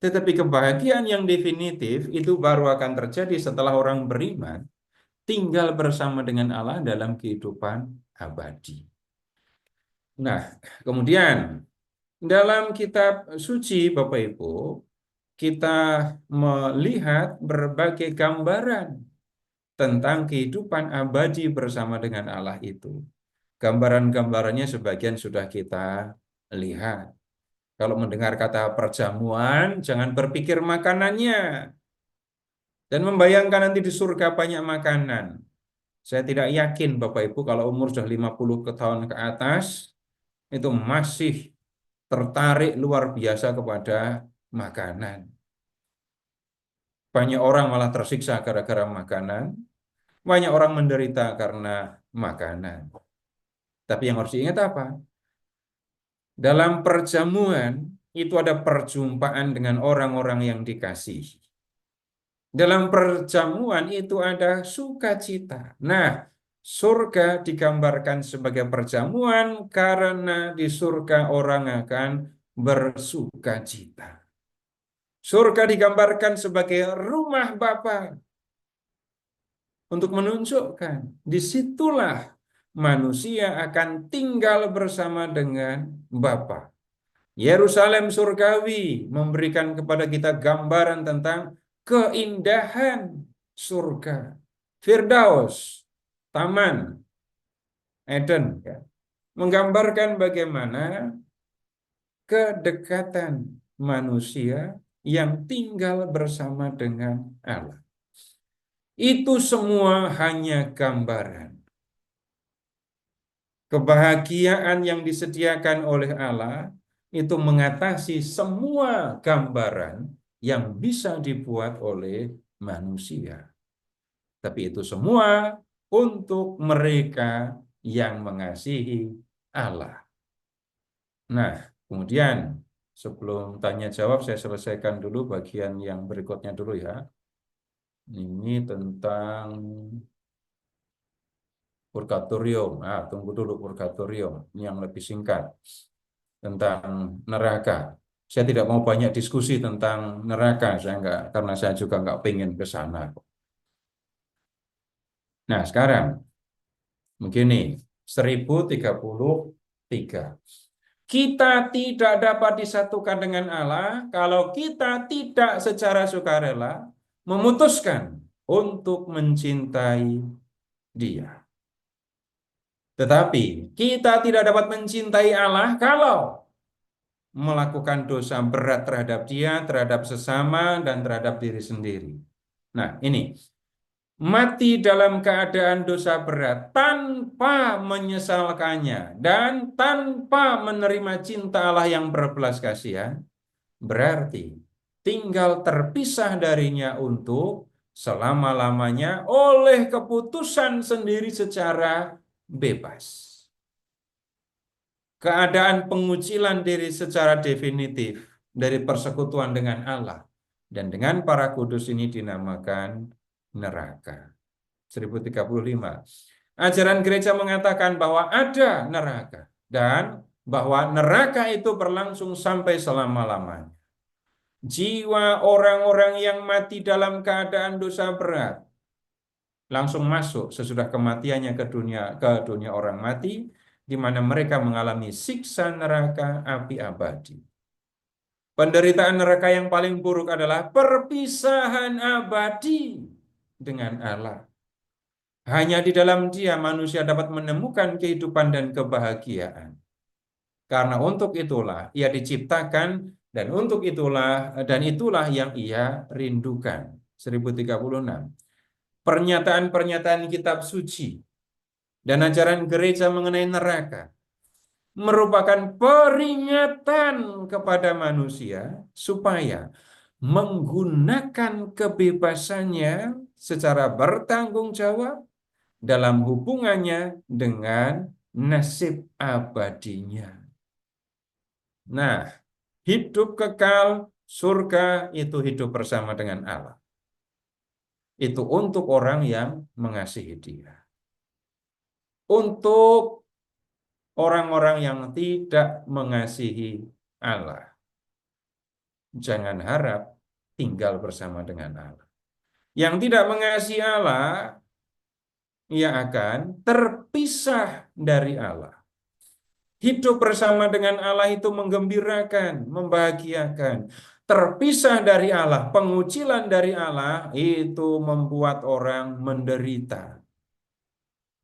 Tetapi kebahagiaan yang definitif itu baru akan terjadi setelah orang beriman tinggal bersama dengan Allah dalam kehidupan abadi. Nah, kemudian dalam kitab suci Bapak Ibu, kita melihat berbagai gambaran tentang kehidupan abadi bersama dengan Allah itu. Gambaran-gambarannya sebagian sudah kita lihat. Kalau mendengar kata perjamuan, jangan berpikir makanannya. Dan membayangkan nanti di surga banyak makanan. Saya tidak yakin Bapak Ibu kalau umur sudah 50 tahun ke atas, itu masih tertarik luar biasa kepada makanan. Banyak orang malah tersiksa gara-gara makanan. Banyak orang menderita karena makanan. Tapi yang harus diingat apa? Dalam perjamuan itu ada perjumpaan dengan orang-orang yang dikasihi. Dalam perjamuan itu ada sukacita. Nah, surga digambarkan sebagai perjamuan karena di surga orang akan bersukacita. Surga digambarkan sebagai rumah Bapa untuk menunjukkan disitulah manusia akan tinggal bersama dengan Bapa. Yerusalem surgawi memberikan kepada kita gambaran tentang keindahan surga. Firdaus, Taman Eden, ya, menggambarkan bagaimana kedekatan manusia yang tinggal bersama dengan Allah. Itu semua hanya gambaran. Kebahagiaan yang disediakan oleh Allah itu mengatasi semua gambaran yang bisa dibuat oleh manusia. Tapi itu semua untuk mereka yang mengasihi Allah. Nah, kemudian sebelum tanya jawab saya selesaikan dulu bagian yang berikutnya dulu ya. Ini tentang purgatorium. Tunggu dulu purgatorium. Ini yang lebih singkat. Tentang neraka. Saya tidak mau banyak diskusi tentang neraka, saya enggak, karena saya juga nggak pengen ke sana. Nah, sekarang begini, 1033. Kita tidak dapat disatukan dengan Allah kalau kita tidak secara sukarela memutuskan untuk mencintai Dia. Tetapi kita tidak dapat mencintai Allah kalau melakukan dosa berat terhadap Dia, terhadap sesama, dan terhadap diri sendiri. Nah, ini mati dalam keadaan dosa berat tanpa menyesalkannya dan tanpa menerima cinta Allah yang berbelas kasihan, berarti tinggal terpisah darinya untuk selama-lamanya oleh keputusan sendiri secara bebas. Keadaan pengucilan diri secara definitif dari persekutuan dengan Allah dan dengan para kudus ini dinamakan neraka. 1035. Ajaran gereja mengatakan bahwa ada neraka dan bahwa neraka itu berlangsung sampai selama-lamanya. Jiwa orang-orang yang mati dalam keadaan dosa berat langsung masuk sesudah kematiannya ke dunia orang mati, di mana mereka mengalami siksa neraka api abadi. Penderitaan neraka yang paling buruk adalah perpisahan abadi dengan Allah. Hanya di dalam Dia manusia dapat menemukan kehidupan dan kebahagiaan. Karena untuk itulah ia diciptakan dan itulah yang ia rindukan. 1036. Pernyataan-pernyataan kitab suci dan ajaran gereja mengenai neraka merupakan peringatan kepada manusia supaya menggunakan kebebasannya secara bertanggung jawab dalam hubungannya dengan nasib abadinya. Nah, hidup kekal surga itu hidup bersama dengan Allah. Itu untuk orang yang mengasihi Dia. Untuk orang-orang yang tidak mengasihi Allah, jangan harap tinggal bersama dengan Allah. Yang tidak mengasihi Allah, ia akan terpisah dari Allah. Hidup bersama dengan Allah itu menggembirakan, membahagiakan. Terpisah dari Allah, pengucilan dari Allah itu membuat orang menderita.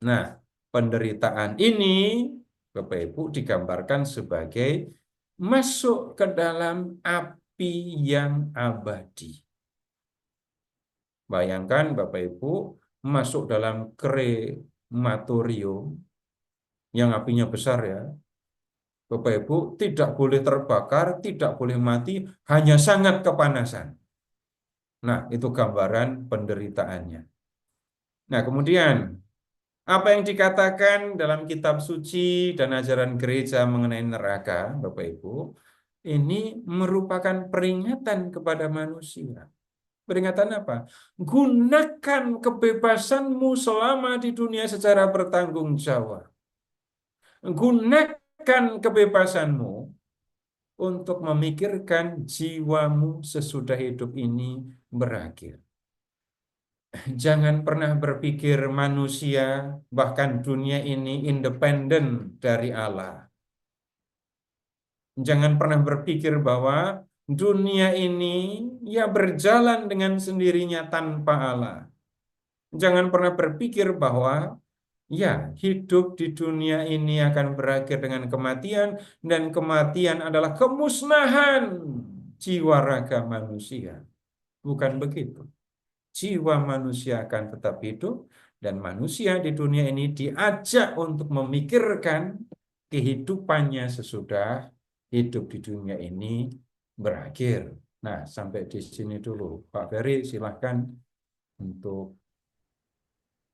Nah, penderitaan ini, Bapak Ibu, digambarkan sebagai masuk ke dalam api yang abadi. Bayangkan Bapak Ibu masuk dalam krematorium yang apinya besar ya. Bapak Ibu tidak boleh terbakar, tidak boleh mati, hanya sangat kepanasan. Nah, itu gambaran penderitaannya. Nah, kemudian apa yang dikatakan dalam kitab suci dan ajaran gereja mengenai neraka, Bapak Ibu, ini merupakan peringatan kepada manusia. Peringatan apa? Gunakan kebebasanmu selama di dunia secara bertanggung jawab. Gunakan kebebasanmu untuk memikirkan jiwamu sesudah hidup ini berakhir. Jangan pernah berpikir manusia, bahkan dunia ini independen dari Allah. Jangan pernah berpikir bahwa dunia ini ya berjalan dengan sendirinya tanpa Allah. Jangan pernah berpikir bahwa ya hidup di dunia ini akan berakhir dengan kematian dan kematian adalah kemusnahan jiwa raga manusia. Bukan begitu. Jiwa manusia akan tetap hidup dan manusia di dunia ini diajak untuk memikirkan kehidupannya sesudah hidup di dunia ini berakhir. Nah, sampai di sini dulu. Pak Ferry, silahkan untuk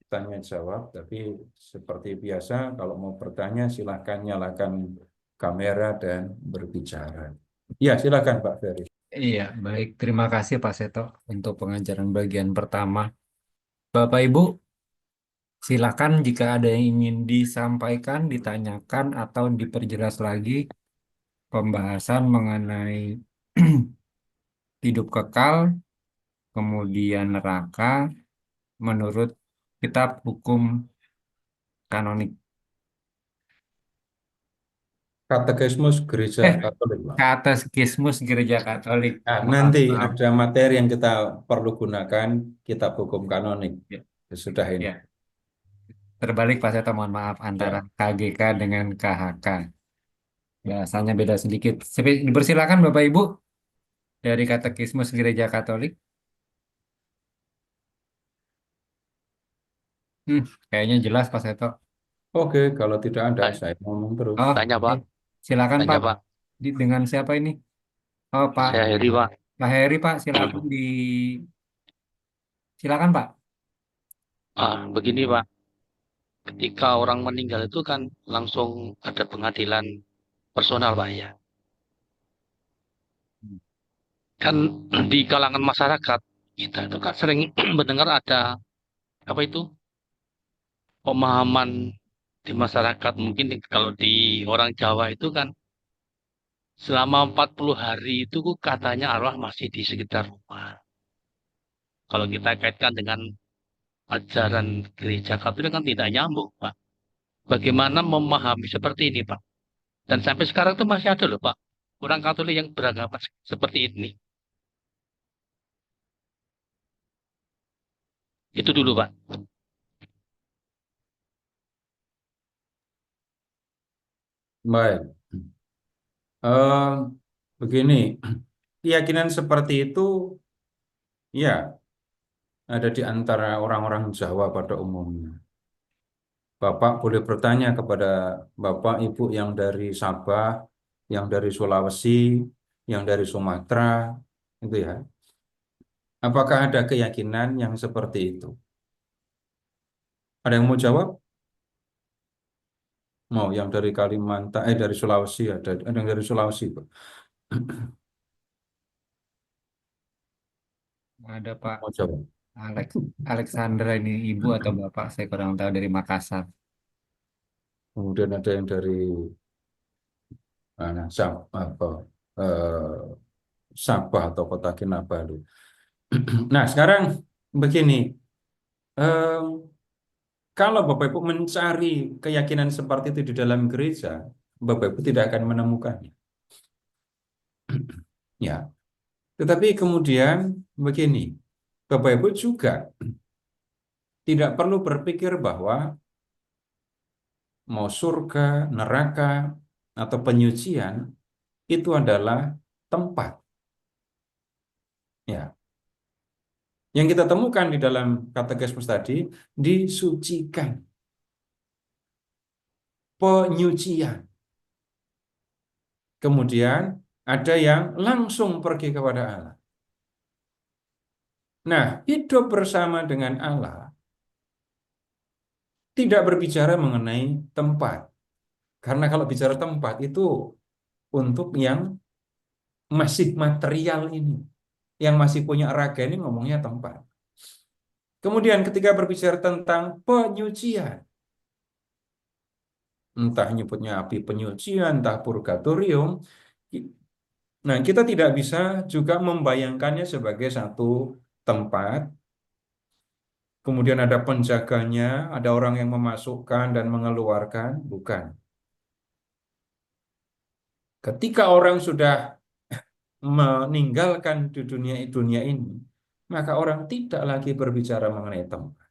tanya jawab. Tapi seperti biasa, kalau mau bertanya, silahkan nyalakan kamera dan berbicara. Ya, silahkan Pak Ferry. Iya, baik. Terima kasih Pak Seto untuk pengajaran bagian pertama. Bapak Ibu, silakan jika ada yang ingin disampaikan, ditanyakan, atau diperjelas lagi pembahasan mengenai hidup kekal, kemudian neraka, menurut kitab hukum kanonik. Katekismus Gereja Eh, Katolik, Pak. Katekismus Gereja Katolik. Nah, Maaf, nanti maaf. ada materi yang kita perlu gunakan kitab hukum kanonik. Ya, Sesudah ini. ya. Terbalik Pak Seto, mohon maaf antara Ya. KGK dengan KHK. Bahasanya beda sedikit. Dipersilakan Bapak Ibu dari Katekismus Gereja Katolik. Kayaknya jelas Pak Seto. Oke, kalau tidak ada, Tanya, saya ngomong terus. Oh, tanya, oke. Pak. Silakan Tanya, Pak. Pak. Dengan siapa ini? Oh, Pak. Saya Heri, Pak. Pak Heri, Pak. Silakan silakan Pak. Begini, Pak. Ketika orang meninggal itu kan langsung ada pengadilan personal, Pak, ya. Kan di kalangan masyarakat kita itu kan sering mendengar ada apa itu pemahaman di masyarakat, mungkin kalau di orang Jawa itu kan selama 40 hari itu katanya arwah masih di sekitar rumah. Kalau kita kaitkan dengan ajaran gereja Katolik kan tidak nyambung, Pak. Bagaimana memahami seperti ini, Pak? Dan sampai sekarang itu masih ada loh, Pak, orang Katolik yang beragama seperti ini. Itu dulu, Pak. Baik. Eh, Begini, keyakinan seperti itu ya ada di antara orang-orang Jawa pada umumnya. Bapak boleh bertanya kepada Bapak Ibu yang dari Sabah, yang dari Sulawesi, yang dari Sumatera, itu ya. Apakah ada keyakinan yang seperti itu? Ada yang mau jawab? Mau yang dari Kalimantan, dari Sulawesi, ada yang dari Sulawesi, Pak. Ada Pak Mau jawab. Alex Alexandra ini ibu atau bapak? Saya kurang tahu dari Makassar. Kemudian ada yang dari mana? Apa? eh, Sabah atau Kota Kinabalu. Nah, sekarang begini, eh, kalau Bapak Ibu mencari keyakinan seperti itu di dalam gereja, Bapak Ibu tidak akan menemukannya. Ya, tetapi kemudian begini, Bapak Ibu juga tidak perlu berpikir bahwa mau surga, neraka, atau penyucian itu adalah tempat. Ya, yang kita temukan di dalam katekismus tadi disucikan, penyucian. Kemudian ada yang langsung pergi kepada Allah. Nah, hidup bersama dengan Allah tidak berbicara mengenai tempat. Karena kalau bicara tempat itu untuk yang masih material ini. Yang masih punya raga ini ngomongnya tempat. Kemudian ketika berbicara tentang penyucian, entah nyebutnya api penyucian, entah purgatorium, nah kita tidak bisa juga membayangkannya sebagai satu tempat. Kemudian ada penjaganya, ada orang yang memasukkan dan mengeluarkan, bukan. Ketika orang sudah meninggalkan di dunia ini, maka orang tidak lagi berbicara mengenai tempat.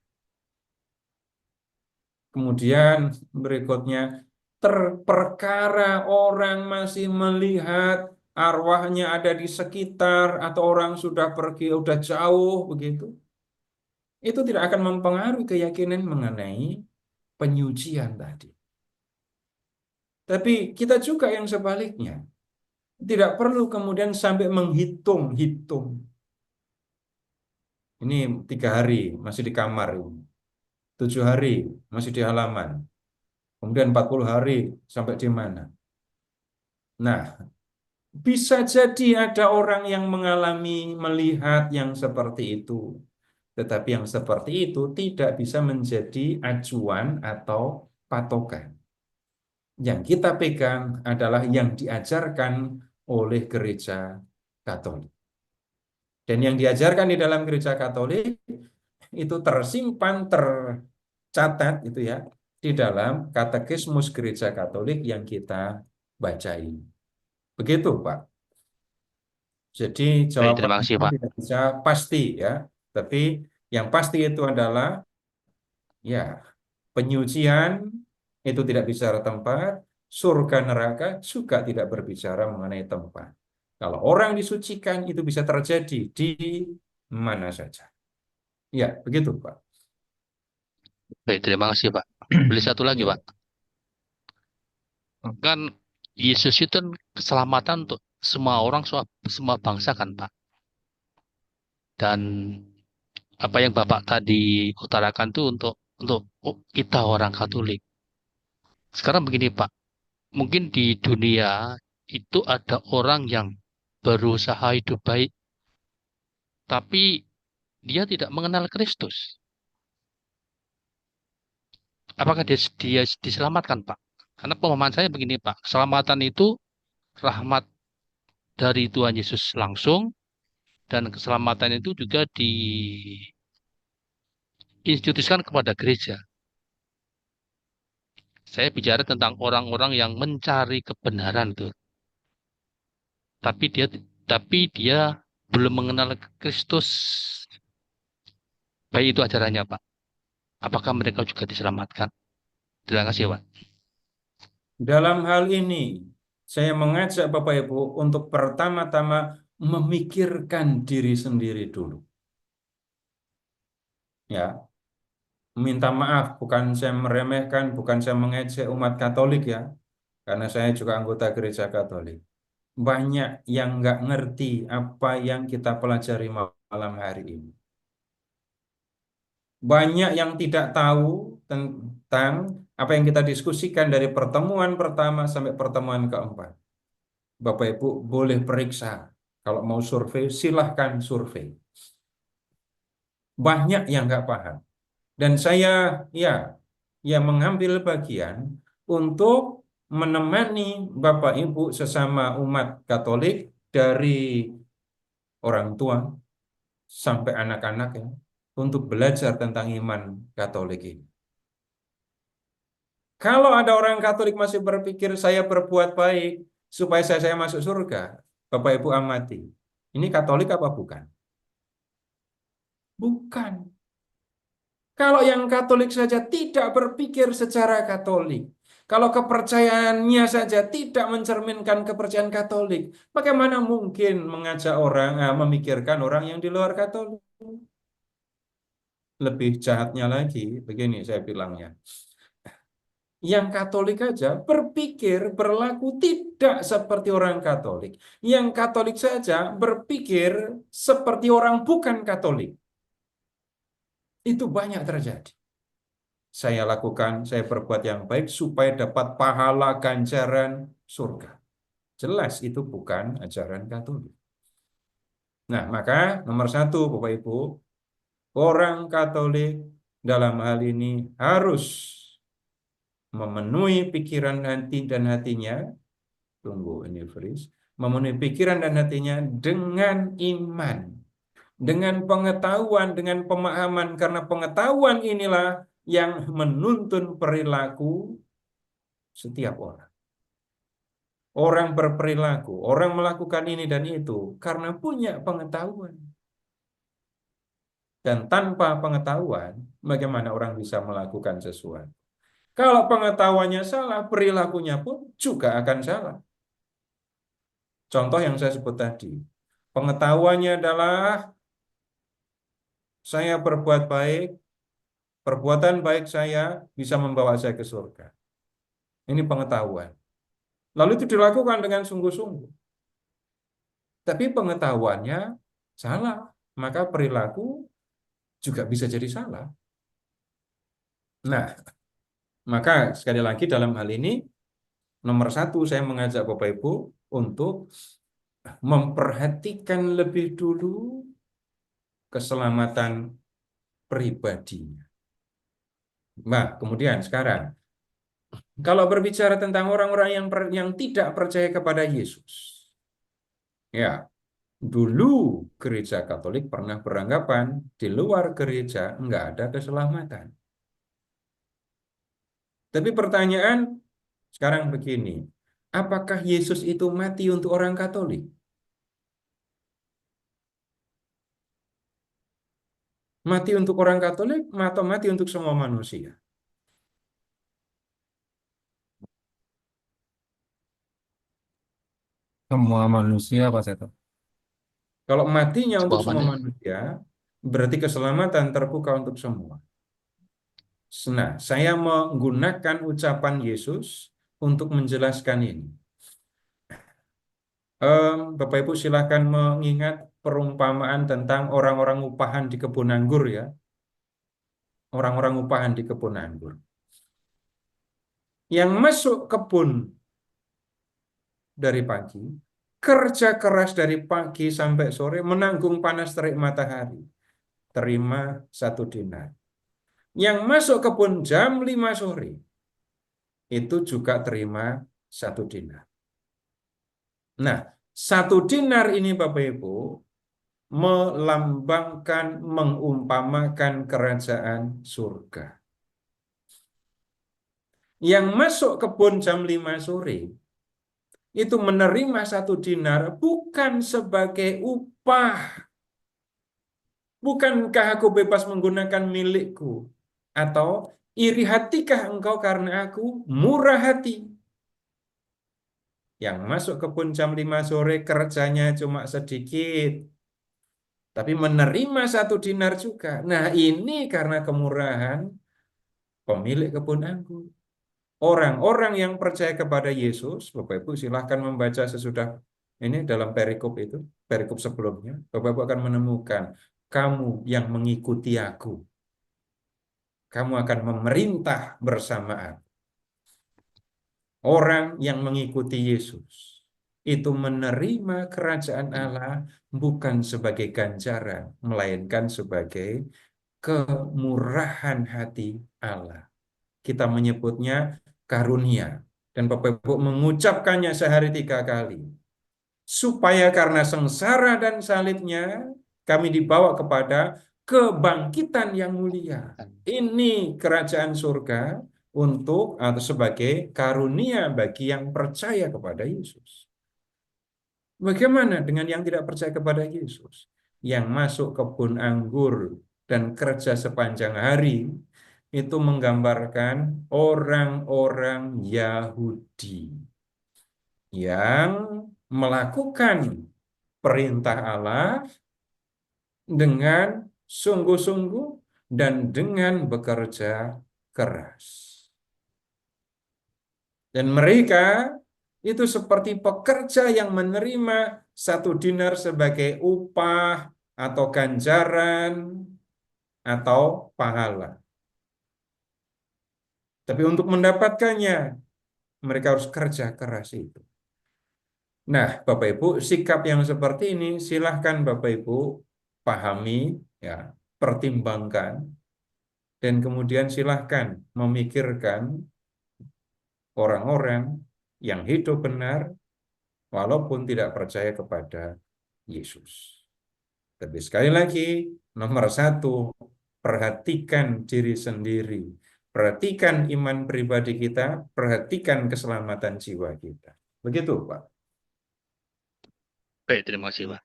Kemudian berikutnya, terperkara orang masih melihat arwahnya ada di sekitar atau orang sudah pergi, sudah jauh begitu, itu tidak akan mempengaruhi keyakinan mengenai penyucian tadi. Tapi kita juga yang sebaliknya. Tidak perlu kemudian sampai menghitung-hitung. Ini 3 hari masih di kamar. 7 hari masih di halaman. Kemudian 40 hari sampai di mana. Nah, bisa jadi ada orang yang mengalami melihat yang seperti itu. Tetapi yang seperti itu tidak bisa menjadi acuan atau patokan. Yang kita pegang adalah yang diajarkan oleh gereja Katolik. Dan yang diajarkan di dalam gereja Katolik itu tersimpan, tercatat itu ya, di dalam katekismus gereja Katolik yang kita bacain. Begitu, Pak. Jadi Baik, jawaban terima kasih itu Pak. tidak bisa pasti ya, tapi yang pasti itu adalah ya penyucian itu tidak bicara tempat, surga neraka juga tidak berbicara mengenai tempat. Kalau orang disucikan itu bisa terjadi di mana saja. Ya, begitu, Pak. Baik, terima kasih Pak. Beli satu lagi Ya. Pak. Kan Yesus itu kan keselamatan untuk semua orang, semua bangsa kan Pak. Dan apa yang Bapak tadi utarakan tuh untuk kita orang Katolik. Sekarang begini Pak, mungkin di dunia itu ada orang yang berusaha hidup baik, tapi dia tidak mengenal Kristus. Apakah dia diselamatkan Pak? Karena pemahaman saya begini Pak, keselamatan itu rahmat dari Tuhan Yesus langsung, dan keselamatan itu juga diinstitusikan kepada gereja. Saya bicara tentang orang-orang yang mencari kebenaran tuh, tapi dia belum mengenal Kristus. Baik itu ajarannya, Pak. Apakah mereka juga diselamatkan? Terima kasih, Pak. Dalam hal ini, saya mengajak Bapak Ibu untuk pertama-tama memikirkan diri sendiri dulu. Ya, minta maaf, bukan saya meremehkan, bukan saya mengejek umat Katolik ya, karena saya juga anggota gereja Katolik. Banyak yang nggak ngerti apa yang kita pelajari malam hari ini. Banyak yang tidak tahu tentang apa yang kita diskusikan dari pertemuan pertama sampai pertemuan keempat. Bapak Ibu boleh periksa. Kalau mau survei, silahkan survei. Banyak yang nggak paham. Dan saya ya, ya mengambil bagian untuk menemani Bapak Ibu sesama umat Katolik dari orang tua sampai anak-anak ya, untuk belajar tentang iman Katolik ini. Kalau ada orang Katolik masih berpikir saya berbuat baik supaya saya masuk surga, Bapak Ibu amati. Ini Katolik apa bukan? Bukan. Kalau yang Katolik saja tidak berpikir secara Katolik, kalau kepercayaannya saja tidak mencerminkan kepercayaan Katolik, bagaimana mungkin mengajak orang, memikirkan orang yang di luar Katolik? Lebih jahatnya lagi, begini saya bilangnya. Yang Katolik aja berpikir, berlaku tidak seperti orang Katolik. Yang Katolik saja berpikir seperti orang bukan Katolik. Itu banyak terjadi. Saya lakukan, saya berbuat yang baik supaya dapat pahala ganjaran surga. Jelas itu bukan ajaran Katolik. Nah, maka nomor satu, Bapak Ibu, orang Katolik dalam hal ini harus memenuhi pikiran hati dan hatinya, tunggu ini freeze, memenuhi pikiran dan hatinya dengan iman, dengan pengetahuan, dengan pemahaman, karena pengetahuan inilah yang menuntun perilaku setiap orang. Orang berperilaku, orang melakukan ini dan itu karena punya pengetahuan. Dan tanpa pengetahuan, bagaimana orang bisa melakukan sesuatu? Kalau pengetahuannya salah, perilakunya pun juga akan salah. Contoh yang saya sebut tadi, pengetahuannya adalah saya berbuat baik, perbuatan baik saya bisa membawa saya ke surga. Ini pengetahuan. Lalu itu dilakukan dengan sungguh-sungguh. Tapi pengetahuannya salah, maka perilaku juga bisa jadi salah. Nah, maka sekali lagi dalam hal ini, nomor satu saya mengajak Bapak Ibu untuk memperhatikan lebih dulu keselamatan pribadinya. Nah, kemudian sekarang, Kalau berbicara tentang orang-orang yang tidak percaya kepada Yesus, ya, dulu gereja Katolik pernah beranggapan di luar gereja nggak ada keselamatan. Tapi pertanyaan sekarang begini, apakah Yesus itu mati untuk orang Katolik? Mati untuk orang Katolik atau mati untuk semua manusia? Semua manusia Pak Seto. Kalau matinya untuk Sebuah semua mana? manusia, berarti keselamatan terbuka untuk semua. Nah, saya menggunakan ucapan Yesus untuk menjelaskan ini. Bapak Ibu silakan mengingat perumpamaan tentang orang-orang upahan di kebun anggur ya. Orang-orang upahan di kebun anggur. Yang masuk kebun dari pagi, kerja keras dari pagi sampai sore, menanggung panas terik matahari. Terima 1 dinar. Yang masuk kebun jam 5 sore, itu juga terima 1 dinar. Nah, 1 dinar ini Bapak Ibu melambangkan, mengumpamakan kerajaan surga. Yang masuk kebun jam 5 sore, itu menerima 1 dinar bukan sebagai upah. Bukankah aku bebas menggunakan milikku? Atau iri hatikah engkau karena aku murah hati? Yang masuk kebun jam 5 sore kerjanya cuma sedikit, tapi menerima 1 dinar juga. Nah, ini karena kemurahan pemilik kebun anggur. Orang-orang yang percaya kepada Yesus, Bapak Ibu silahkan membaca sesudah ini dalam perikop itu, perikop sebelumnya, Bapak Ibu akan menemukan kamu yang mengikuti aku, kamu akan memerintah bersamaan. Orang yang mengikuti Yesus itu menerima kerajaan Allah bukan sebagai ganjaran, melainkan sebagai kemurahan hati Allah. Kita menyebutnya karunia. Dan Bapak Ibu mengucapkannya sehari 3 kali. Supaya karena sengsara dan salibnya, kami dibawa kepada kebangkitan yang mulia. Ini kerajaan surga untuk atau sebagai karunia bagi yang percaya kepada Yesus. Bagaimana dengan yang tidak percaya kepada Yesus? Yang masuk kebun anggur dan kerja sepanjang hari, itu menggambarkan orang-orang Yahudi yang melakukan perintah Allah dengan sungguh-sungguh dan dengan bekerja keras. Dan mereka itu seperti pekerja yang menerima 1 dinar sebagai upah atau ganjaran atau pahala. Tapi untuk mendapatkannya, mereka harus kerja keras itu. Nah, Bapak Ibu, sikap yang seperti ini silahkan Bapak Ibu pahami, ya, pertimbangkan, dan kemudian silahkan memikirkan orang-orang yang hidup benar walaupun tidak percaya kepada Yesus. Tapi sekali lagi, nomor 1, perhatikan diri sendiri. Perhatikan iman pribadi kita, perhatikan keselamatan jiwa kita. Begitu, Pak. Baik, terima kasih, Pak.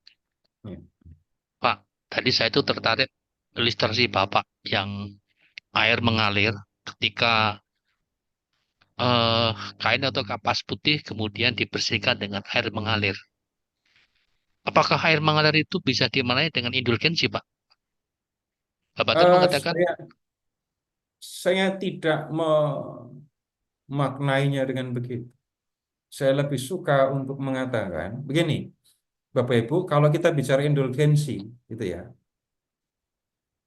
Ya. Pak, tadi saya itu tertarik ilustrasi Bapak yang air mengalir ketika eh, kain atau kapas putih kemudian dibersihkan dengan air mengalir. Apakah air mengalir itu bisa dimaknai dengan indulgensi, Pak? Bapak tadi Eh, mengatakan, saya tidak memaknainya dengan begitu. Saya lebih suka untuk mengatakan begini, Bapak Ibu, kalau kita bicara indulgensi, gitu ya,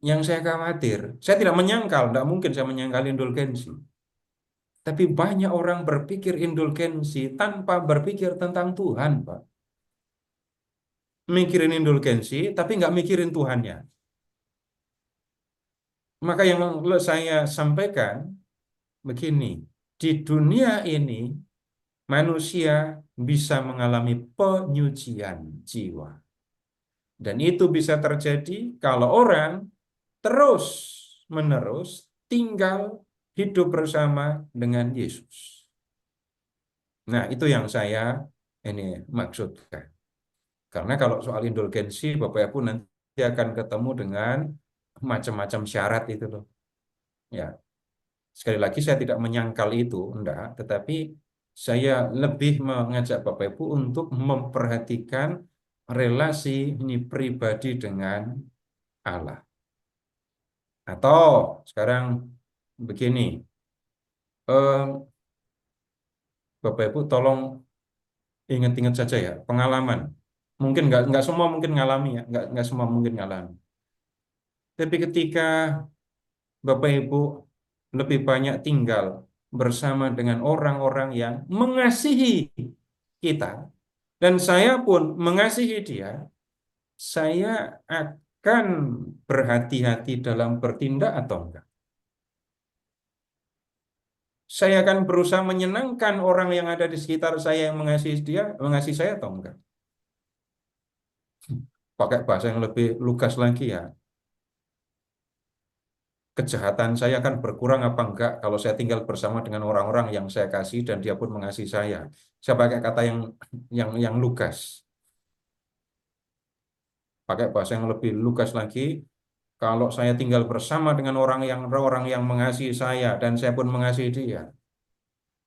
yang saya khawatir, saya tidak menyangkal, tidak mungkin saya menyangkal indulgensi. Tapi banyak orang berpikir indulgensi tanpa berpikir tentang Tuhan, Pak. Mikirin indulgensi, tapi nggak mikirin Tuhannya. Maka yang saya sampaikan begini, di dunia ini manusia bisa mengalami penyucian jiwa. Dan itu bisa terjadi kalau orang terus-menerus tinggal hidup bersama dengan Yesus. Nah, itu yang saya ini maksudkan. Karena kalau soal indulgensi, Bapak Ibu nanti akan ketemu dengan macam-macam syarat itu loh. Ya, sekali lagi saya tidak menyangkal itu, enggak, tetapi saya lebih mengajak Bapak Ibu untuk memperhatikan relasi ini pribadi dengan Allah. Atau sekarang begini, eh, Bapak Ibu tolong ingat-ingat saja ya pengalaman. Mungkin nggak semua mungkin ngalami ya, nggak semua mungkin ngalami. Tapi ketika Bapak Ibu lebih banyak tinggal bersama dengan orang-orang yang mengasihi kita, dan saya pun mengasihi dia, saya akan berhati-hati dalam bertindak atau enggak. Saya akan berusaha menyenangkan orang yang ada di sekitar saya yang mengasihi dia, mengasihi saya atau enggak. Pakai bahasa yang lebih lugas lagi ya. Kejahatan saya akan berkurang apa enggak kalau saya tinggal bersama dengan orang-orang yang saya kasih dan dia pun mengasihi saya. Saya pakai kata yang lugas. Pakai bahasa yang lebih lugas lagi, kalau saya tinggal bersama dengan orang yang mengasihi saya dan saya pun mengasihi dia,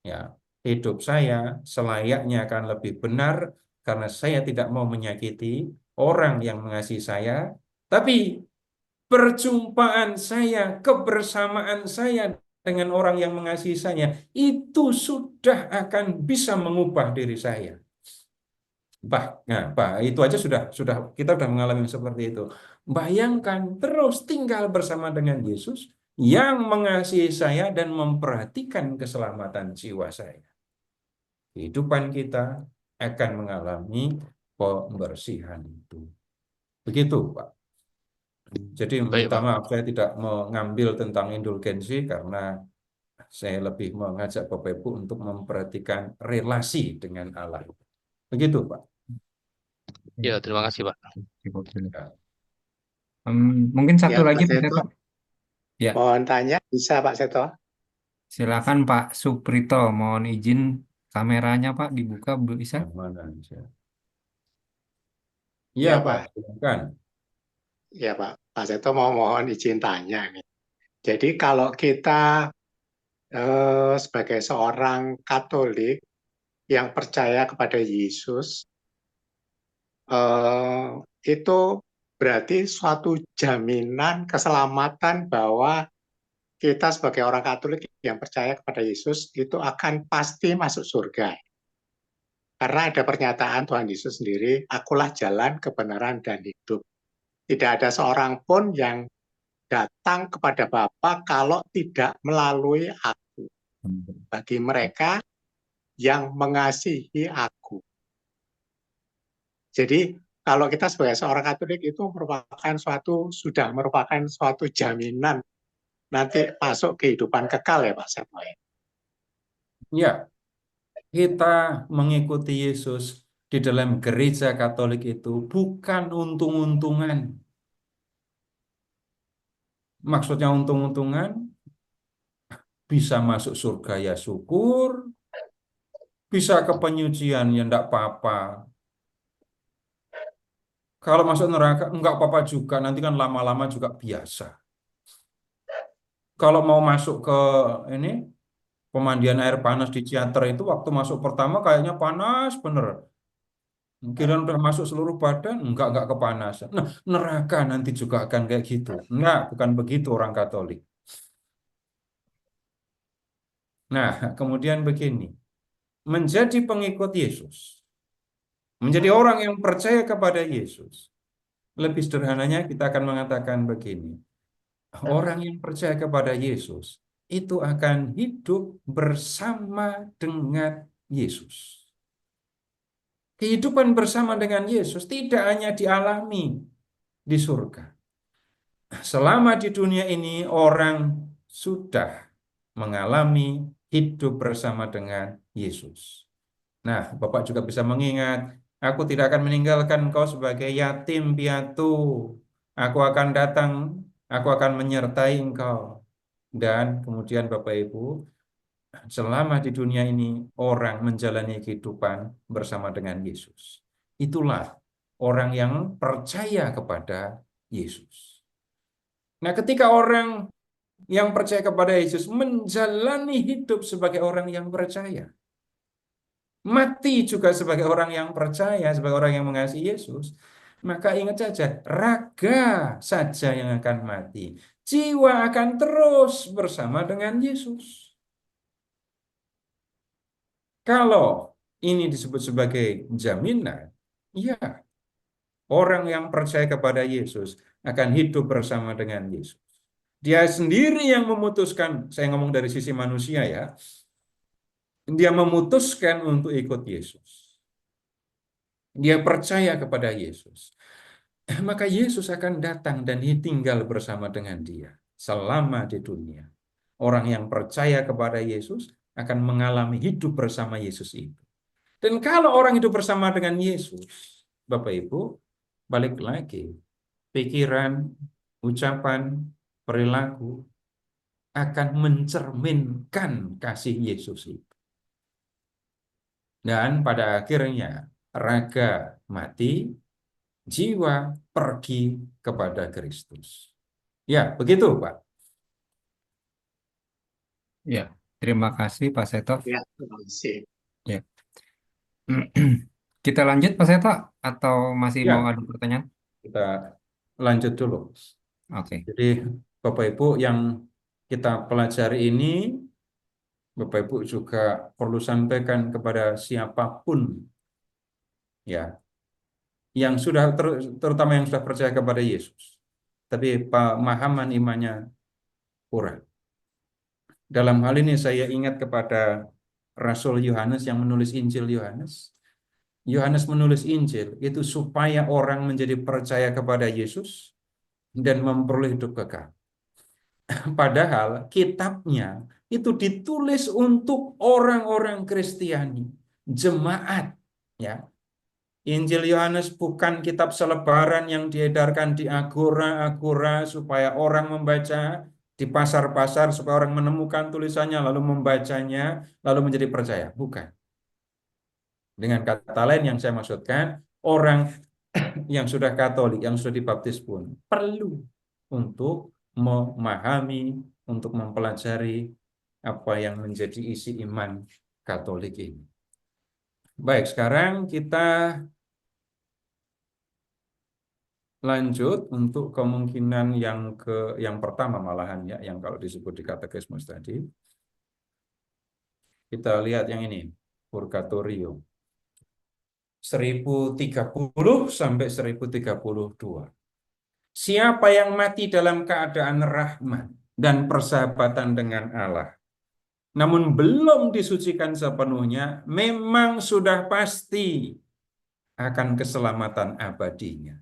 ya, hidup saya selayaknya akan lebih benar karena saya tidak mau menyakiti orang yang mengasihi saya, tapi perjumpaan saya, kebersamaan saya dengan orang yang mengasihi saya itu sudah akan bisa mengubah diri saya. Itu aja sudah kita sudah mengalami seperti itu. Bayangkan terus tinggal bersama dengan Yesus yang mengasihi saya dan memperhatikan keselamatan jiwa saya. Kehidupan kita akan mengalami pembersihan itu. Begitu, Pak. Jadi Baik, minta Pak. maaf saya tidak mengambil tentang indulgensi karena saya lebih mengajak Bapak Ibu untuk memperhatikan relasi dengan Allah. Begitu, Pak. Ya, terima kasih, Pak. Cukup dulu. Ya. Mungkin Ya, satu Pak lagi Pak Seto, Seto. Ya, mohon tanya, bisa Pak Seto? silakan Pak Suprito, mohon izin kameranya Pak dibuka bisa? Yang mana? Iya, Ya Pak. Pak, Silakan. ya Pak Seto mau mohon izin tanya nih. Jadi kalau kita sebagai seorang Katolik yang percaya kepada Yesus, eh, itu berarti suatu jaminan keselamatan bahwa kita sebagai orang Katolik yang percaya kepada Yesus itu akan pasti masuk surga. Karena ada pernyataan Tuhan Yesus sendiri, akulah jalan, kebenaran, dan hidup. Tidak ada seorang pun yang datang kepada Bapa kalau tidak melalui aku. Bagi mereka yang mengasihi aku. Jadi kalau kita sebagai seorang Katolik itu sudah merupakan suatu jaminan nanti masuk kehidupan kekal ya Pak Samuel. Ya, kita mengikuti Yesus di dalam gereja Katolik itu bukan untung-untungan. Maksudnya untung-untungan, bisa masuk surga ya syukur, bisa ke penyucian ya enggak apa-apa. Kalau masuk neraka enggak apa-apa juga, nanti kan lama-lama juga biasa. Kalau mau masuk ke ini pemandian air panas di Ciater itu waktu masuk pertama kayaknya panas bener. Kira udah masuk seluruh badan, enggak kepanasan. Nah, neraka nanti juga akan kayak gitu. Enggak, bukan begitu orang Katolik. Nah, kemudian begini, menjadi pengikut Yesus, menjadi orang yang percaya kepada Yesus, lebih sederhananya kita akan mengatakan begini, orang yang percaya kepada Yesus itu akan hidup bersama dengan Yesus. Kehidupan bersama dengan Yesus tidak hanya dialami di surga. Selama di dunia ini orang sudah mengalami hidup bersama dengan Yesus. Nah, Bapak juga bisa mengingat, aku tidak akan meninggalkan engkau sebagai yatim piatu. Aku akan datang, aku akan menyertai engkau. Dan kemudian Bapak Ibu, selama di dunia ini orang menjalani kehidupan bersama dengan Yesus. Itulah orang yang percaya kepada Yesus. Nah, ketika orang yang percaya kepada Yesus menjalani hidup sebagai orang yang percaya, mati juga sebagai orang yang percaya, sebagai orang yang mengasihi Yesus, maka ingat saja, raga saja yang akan mati. Jiwa akan terus bersama dengan Yesus. Kalau ini disebut sebagai jaminan, ya, orang yang percaya kepada Yesus akan hidup bersama dengan Yesus. Dia sendiri yang memutuskan, saya ngomong dari sisi manusia ya, dia memutuskan untuk ikut Yesus. Dia percaya kepada Yesus. Maka Yesus akan datang dan tinggal bersama dengan dia selama di dunia. Orang yang percaya kepada Yesus akan mengalami hidup bersama Yesus itu. Dan kalau orang hidup bersama dengan Yesus, Bapak Ibu, balik lagi, pikiran, ucapan, perilaku akan mencerminkan kasih Yesus itu. Dan pada akhirnya raga mati, jiwa pergi kepada Kristus. Ya, begitu Pak. Ya, terima kasih Pak Seto. Ya, terima kasih. Ya. Kita lanjut Pak Seto atau masih mau Ya, ada pertanyaan? kita lanjut dulu. Oke. Jadi Bapak Ibu yang kita pelajari ini, Bapak Ibu juga perlu sampaikan kepada siapapun ya yang sudah terutama yang sudah percaya kepada Yesus. Tapi pemahaman imannya kurang. Dalam hal ini saya ingat kepada Rasul Yohanes yang menulis Injil Yohanes. Yohanes menulis Injil itu supaya orang menjadi percaya kepada Yesus dan memperoleh hidup kekal. Padahal kitabnya itu ditulis untuk orang-orang Kristiani, jemaat, ya. Injil Yohanes bukan kitab selebaran yang diedarkan di agora-agora supaya orang membaca, di pasar-pasar supaya orang menemukan tulisannya lalu membacanya lalu menjadi percaya. Bukan. Dengan kata lain yang saya maksudkan, orang yang sudah Katolik, yang sudah dibaptis pun perlu untuk memahami, untuk mempelajari apa yang menjadi isi iman Katolik ini. Baik, sekarang kita lanjut untuk kemungkinan yang pertama malahan ya, yang kalau disebut di katekismus tadi. Kita lihat yang ini, purgatorio. 1030 sampai 1032. Siapa yang mati dalam keadaan rahmat dan persahabatan dengan Allah, namun belum disucikan sepenuhnya, memang sudah pasti akan keselamatan abadinya.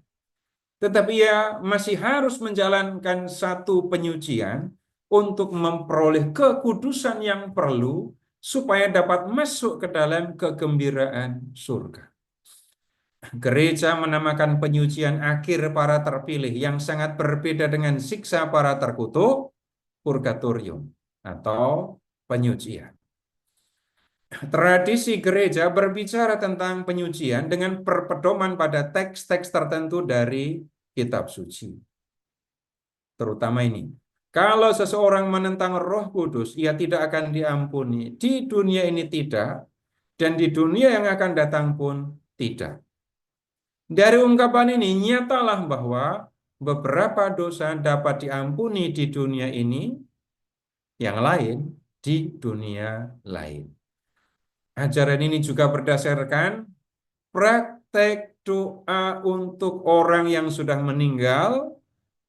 Tetapi ia masih harus menjalankan satu penyucian untuk memperoleh kekudusan yang perlu supaya dapat masuk ke dalam kegembiraan surga. Gereja menamakan penyucian akhir para terpilih yang sangat berbeda dengan siksa para terkutuk, purgatorium atau penyucian. Tradisi gereja berbicara tentang penyucian dengan berpedoman pada teks-teks tertentu dari kitab suci. Terutama ini, kalau seseorang menentang Roh Kudus, ia tidak akan diampuni. Di dunia ini tidak, dan di dunia yang akan datang pun tidak. Dari ungkapan ini, nyatalah bahwa beberapa dosa dapat diampuni di dunia ini, yang lain di dunia lain. Ajaran ini juga berdasarkan praktek doa untuk orang yang sudah meninggal,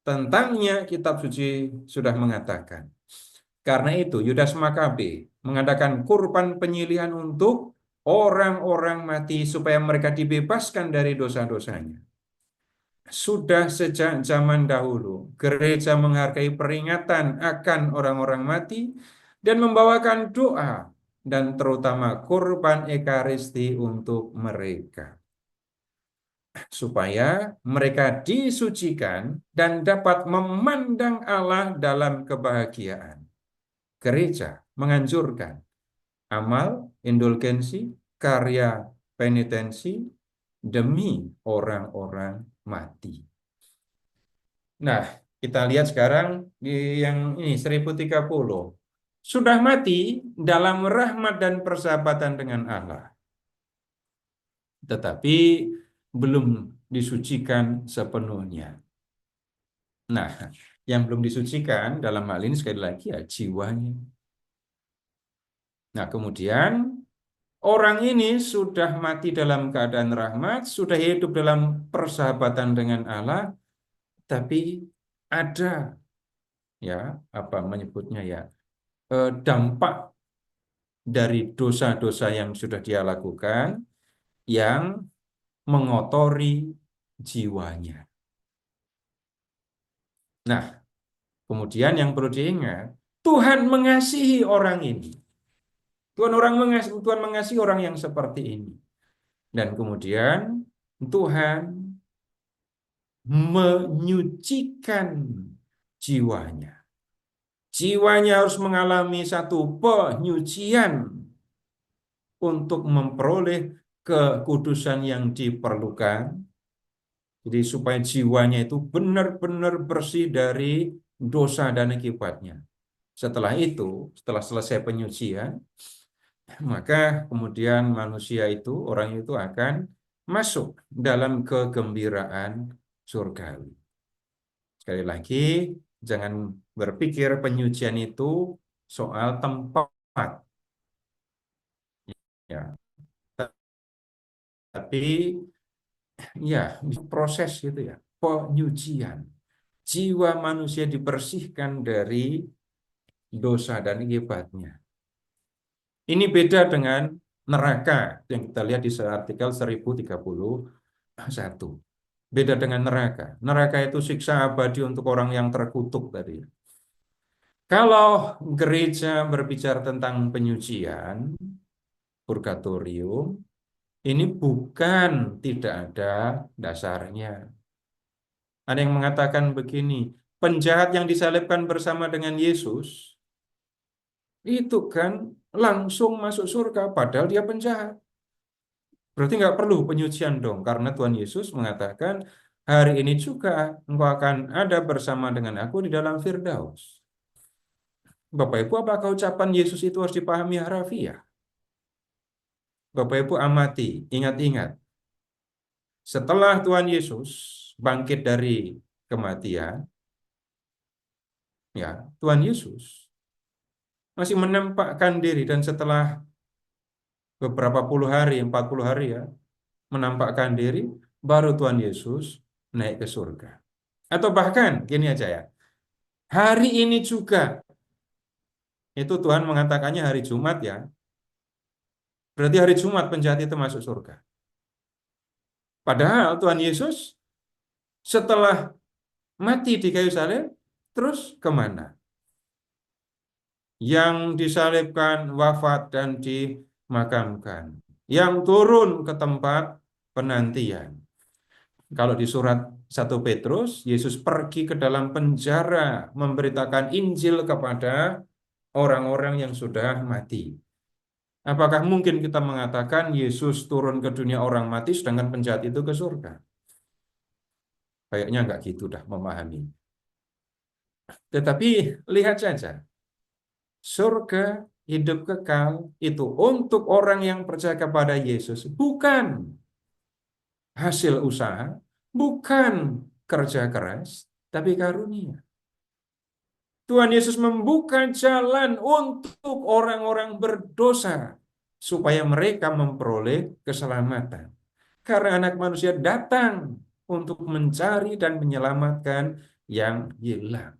tentangnya kitab suci sudah mengatakan. Karena itu Yudas Makabe mengadakan kurban penyilihan untuk orang-orang mati supaya mereka dibebaskan dari dosa-dosanya. Sudah sejak zaman dahulu, gereja menghargai peringatan akan orang-orang mati dan membawakan doa dan terutama kurban ekaristi untuk mereka, supaya mereka disucikan dan dapat memandang Allah dalam kebahagiaan. Gereja menganjurkan amal indulgensi, karya penitensi demi orang-orang mati. Nah, kita lihat sekarang di yang ini 1030. Sudah mati dalam rahmat dan persahabatan dengan Allah, tetapi belum disucikan sepenuhnya. Nah, yang belum disucikan dalam hal ini sekali lagi ya jiwanya. Nah, kemudian orang ini sudah mati dalam keadaan rahmat, sudah hidup dalam persahabatan dengan Allah, tapi ada ya apa menyebutnya ya dampak dari dosa-dosa yang sudah dia lakukan yang mengotori jiwanya. Nah, kemudian yang perlu diingat, Tuhan mengasihi orang ini. Tuhan mengasihi orang yang seperti ini. Dan kemudian Tuhan menyucikan jiwanya. Jiwanya harus mengalami satu penyucian untuk memperoleh kekudusan yang diperlukan. Jadi supaya jiwanya itu benar-benar bersih dari dosa dan akibatnya. Setelah itu, setelah selesai penyucian, maka kemudian manusia itu, orang itu akan masuk dalam kegembiraan surgawi. Sekali lagi, jangan berpikir penyucian itu soal tempat. Ya, tapi ya proses gitu ya, penyucian. Jiwa manusia dibersihkan dari dosa dan akibatnya. Ini beda dengan neraka yang kita lihat di artikel 1031. Beda dengan neraka. Neraka itu siksa abadi untuk orang yang terkutuk tadi. Kalau gereja berbicara tentang penyucian, purgatorium, ini bukan tidak ada dasarnya. Ada yang mengatakan begini, penjahat yang disalibkan bersama dengan Yesus, itu kan langsung masuk surga, padahal dia penjahat. Berarti nggak perlu penyucian dong, karena Tuhan Yesus mengatakan, hari ini juga engkau akan ada bersama dengan aku di dalam Firdaus. Bapak Ibu, apakah ucapan Yesus itu harus dipahami harafiah? Bapak Ibu amati, ingat-ingat. Setelah Tuhan Yesus bangkit dari kematian, ya Tuhan Yesus masih menampakkan diri dan setelah beberapa puluh hari, 40 hari ya, menampakkan diri, baru Tuhan Yesus naik ke surga. Atau bahkan, gini aja ya, hari ini juga, itu Tuhan mengatakannya hari Jumat ya, berarti hari Jumat penjahat itu masuk surga. Padahal Tuhan Yesus setelah mati di kayu salib, terus kemana? Yang disalibkan, wafat, dan dimakamkan. Yang turun ke tempat penantian. Kalau di surat 1 Petrus, Yesus pergi ke dalam penjara memberitakan Injil kepada orang-orang yang sudah mati. Apakah mungkin kita mengatakan Yesus turun ke dunia orang mati sedangkan penjahat itu ke surga? Kayaknya nggak gitu dah memahami. Tetapi lihat saja, surga hidup kekal itu untuk orang yang percaya kepada Yesus, bukan hasil usaha, bukan kerja keras, tapi karunia. Tuhan Yesus membuka jalan untuk orang-orang berdosa supaya mereka memperoleh keselamatan. Karena anak manusia datang untuk mencari dan menyelamatkan yang hilang.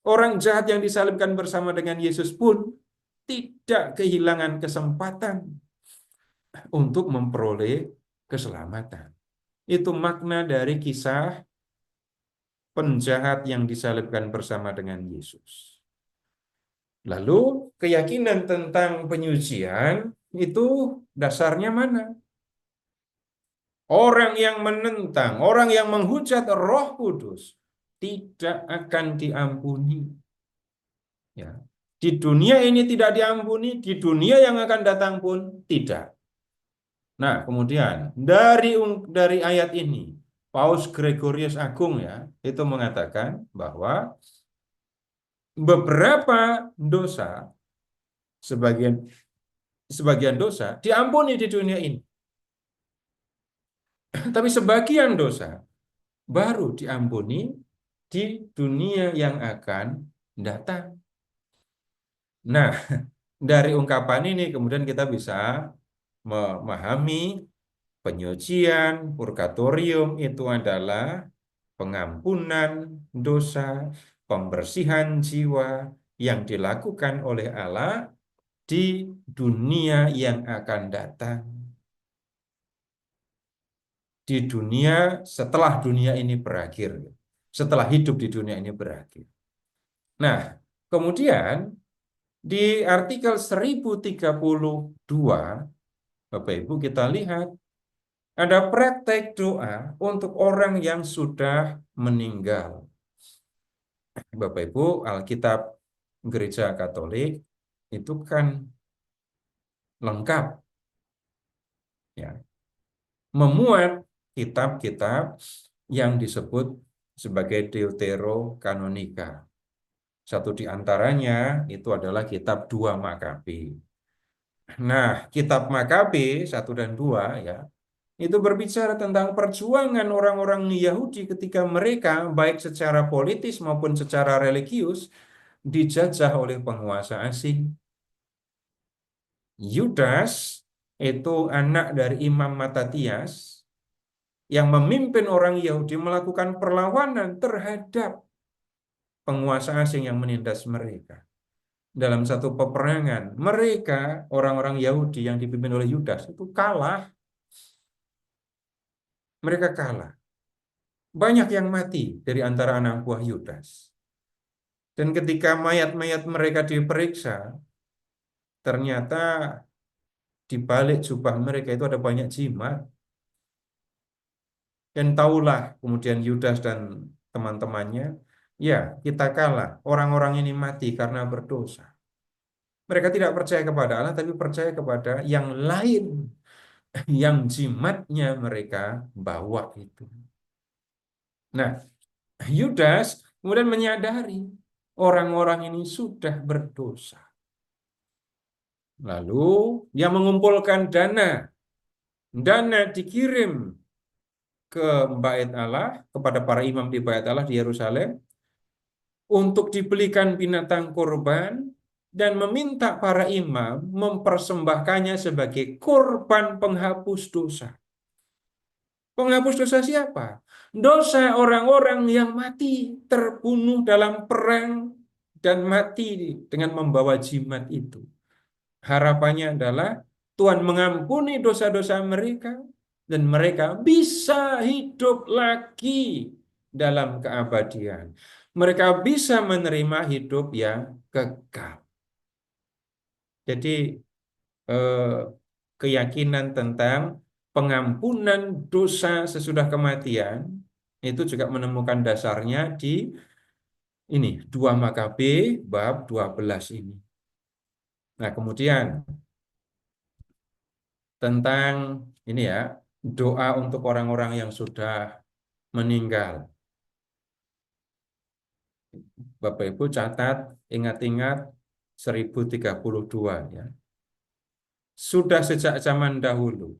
Orang jahat yang disalibkan bersama dengan Yesus pun tidak kehilangan kesempatan untuk memperoleh keselamatan. Itu makna dari kisah penjahat yang disalibkan bersama dengan Yesus. Lalu keyakinan tentang penyucian itu dasarnya mana? Orang yang menentang, orang yang menghujat Roh Kudus tidak akan diampuni. Ya. Di dunia ini tidak diampuni, di dunia yang akan datang pun tidak. Nah, kemudian dari ayat ini, Paus Gregorius Agung ya, itu mengatakan bahwa beberapa dosa, sebagian sebagian dosa diampuni di dunia ini, tapi sebagian dosa baru diampuni di dunia yang akan datang. Nah, dari ungkapan ini kemudian kita bisa memahami penyucian, purgatorium itu adalah pengampunan dosa, pembersihan jiwa yang dilakukan oleh Allah di dunia yang akan datang. Di dunia setelah dunia ini berakhir. Setelah hidup di dunia ini berakhir. Nah, kemudian di artikel 1032, Bapak Ibu kita lihat ada praktek doa untuk orang yang sudah meninggal. Bapak Ibu, Alkitab Gereja Katolik itu kan lengkap ya, memuat kitab-kitab yang disebut sebagai Deuterokanonika. Satu di antaranya itu adalah kitab 2 Makabe. Nah, kitab Makabe 1 dan 2 ya, itu berbicara tentang perjuangan orang-orang Yahudi ketika mereka baik secara politis maupun secara religius dijajah oleh penguasa asing. Yudas itu anak dari Imam Matatias yang memimpin orang Yahudi melakukan perlawanan terhadap penguasa asing yang menindas mereka. Dalam satu peperangan, mereka, orang-orang Yahudi yang dipimpin oleh Yudas, itu kalah. Mereka kalah. Banyak yang mati dari antara anak buah Yudas. Dan ketika mayat-mayat mereka diperiksa, ternyata di balik jubah mereka itu ada banyak jimat. Dan tahulah kemudian Yudas dan teman-temannya, ya kita kalah. Orang-orang ini mati karena berdosa. Mereka tidak percaya kepada Allah, tapi percaya kepada yang lain, yang jimatnya mereka bawa itu. Nah, Yudas kemudian menyadari orang-orang ini sudah berdosa. Lalu dia mengumpulkan dana. Dana dikirim ke Bait Allah, kepada para imam di Bait Allah di Yerusalem, untuk dibelikan binatang korban, dan meminta para imam mempersembahkannya sebagai korban penghapus dosa. Penghapus dosa siapa? Dosa orang-orang yang mati, terbunuh dalam perang, dan mati dengan membawa jimat itu. Harapannya adalah Tuhan mengampuni dosa-dosa mereka, dan mereka bisa hidup lagi dalam keabadian. Mereka bisa menerima hidup yang kekal. Jadi keyakinan tentang pengampunan dosa sesudah kematian itu juga menemukan dasarnya di ini 2 Makabe bab 12 ini. Nah, kemudian tentang ini ya, doa untuk orang-orang yang sudah meninggal. Bapak Ibu catat, ingat-ingat 1032 ya. Sudah sejak zaman dahulu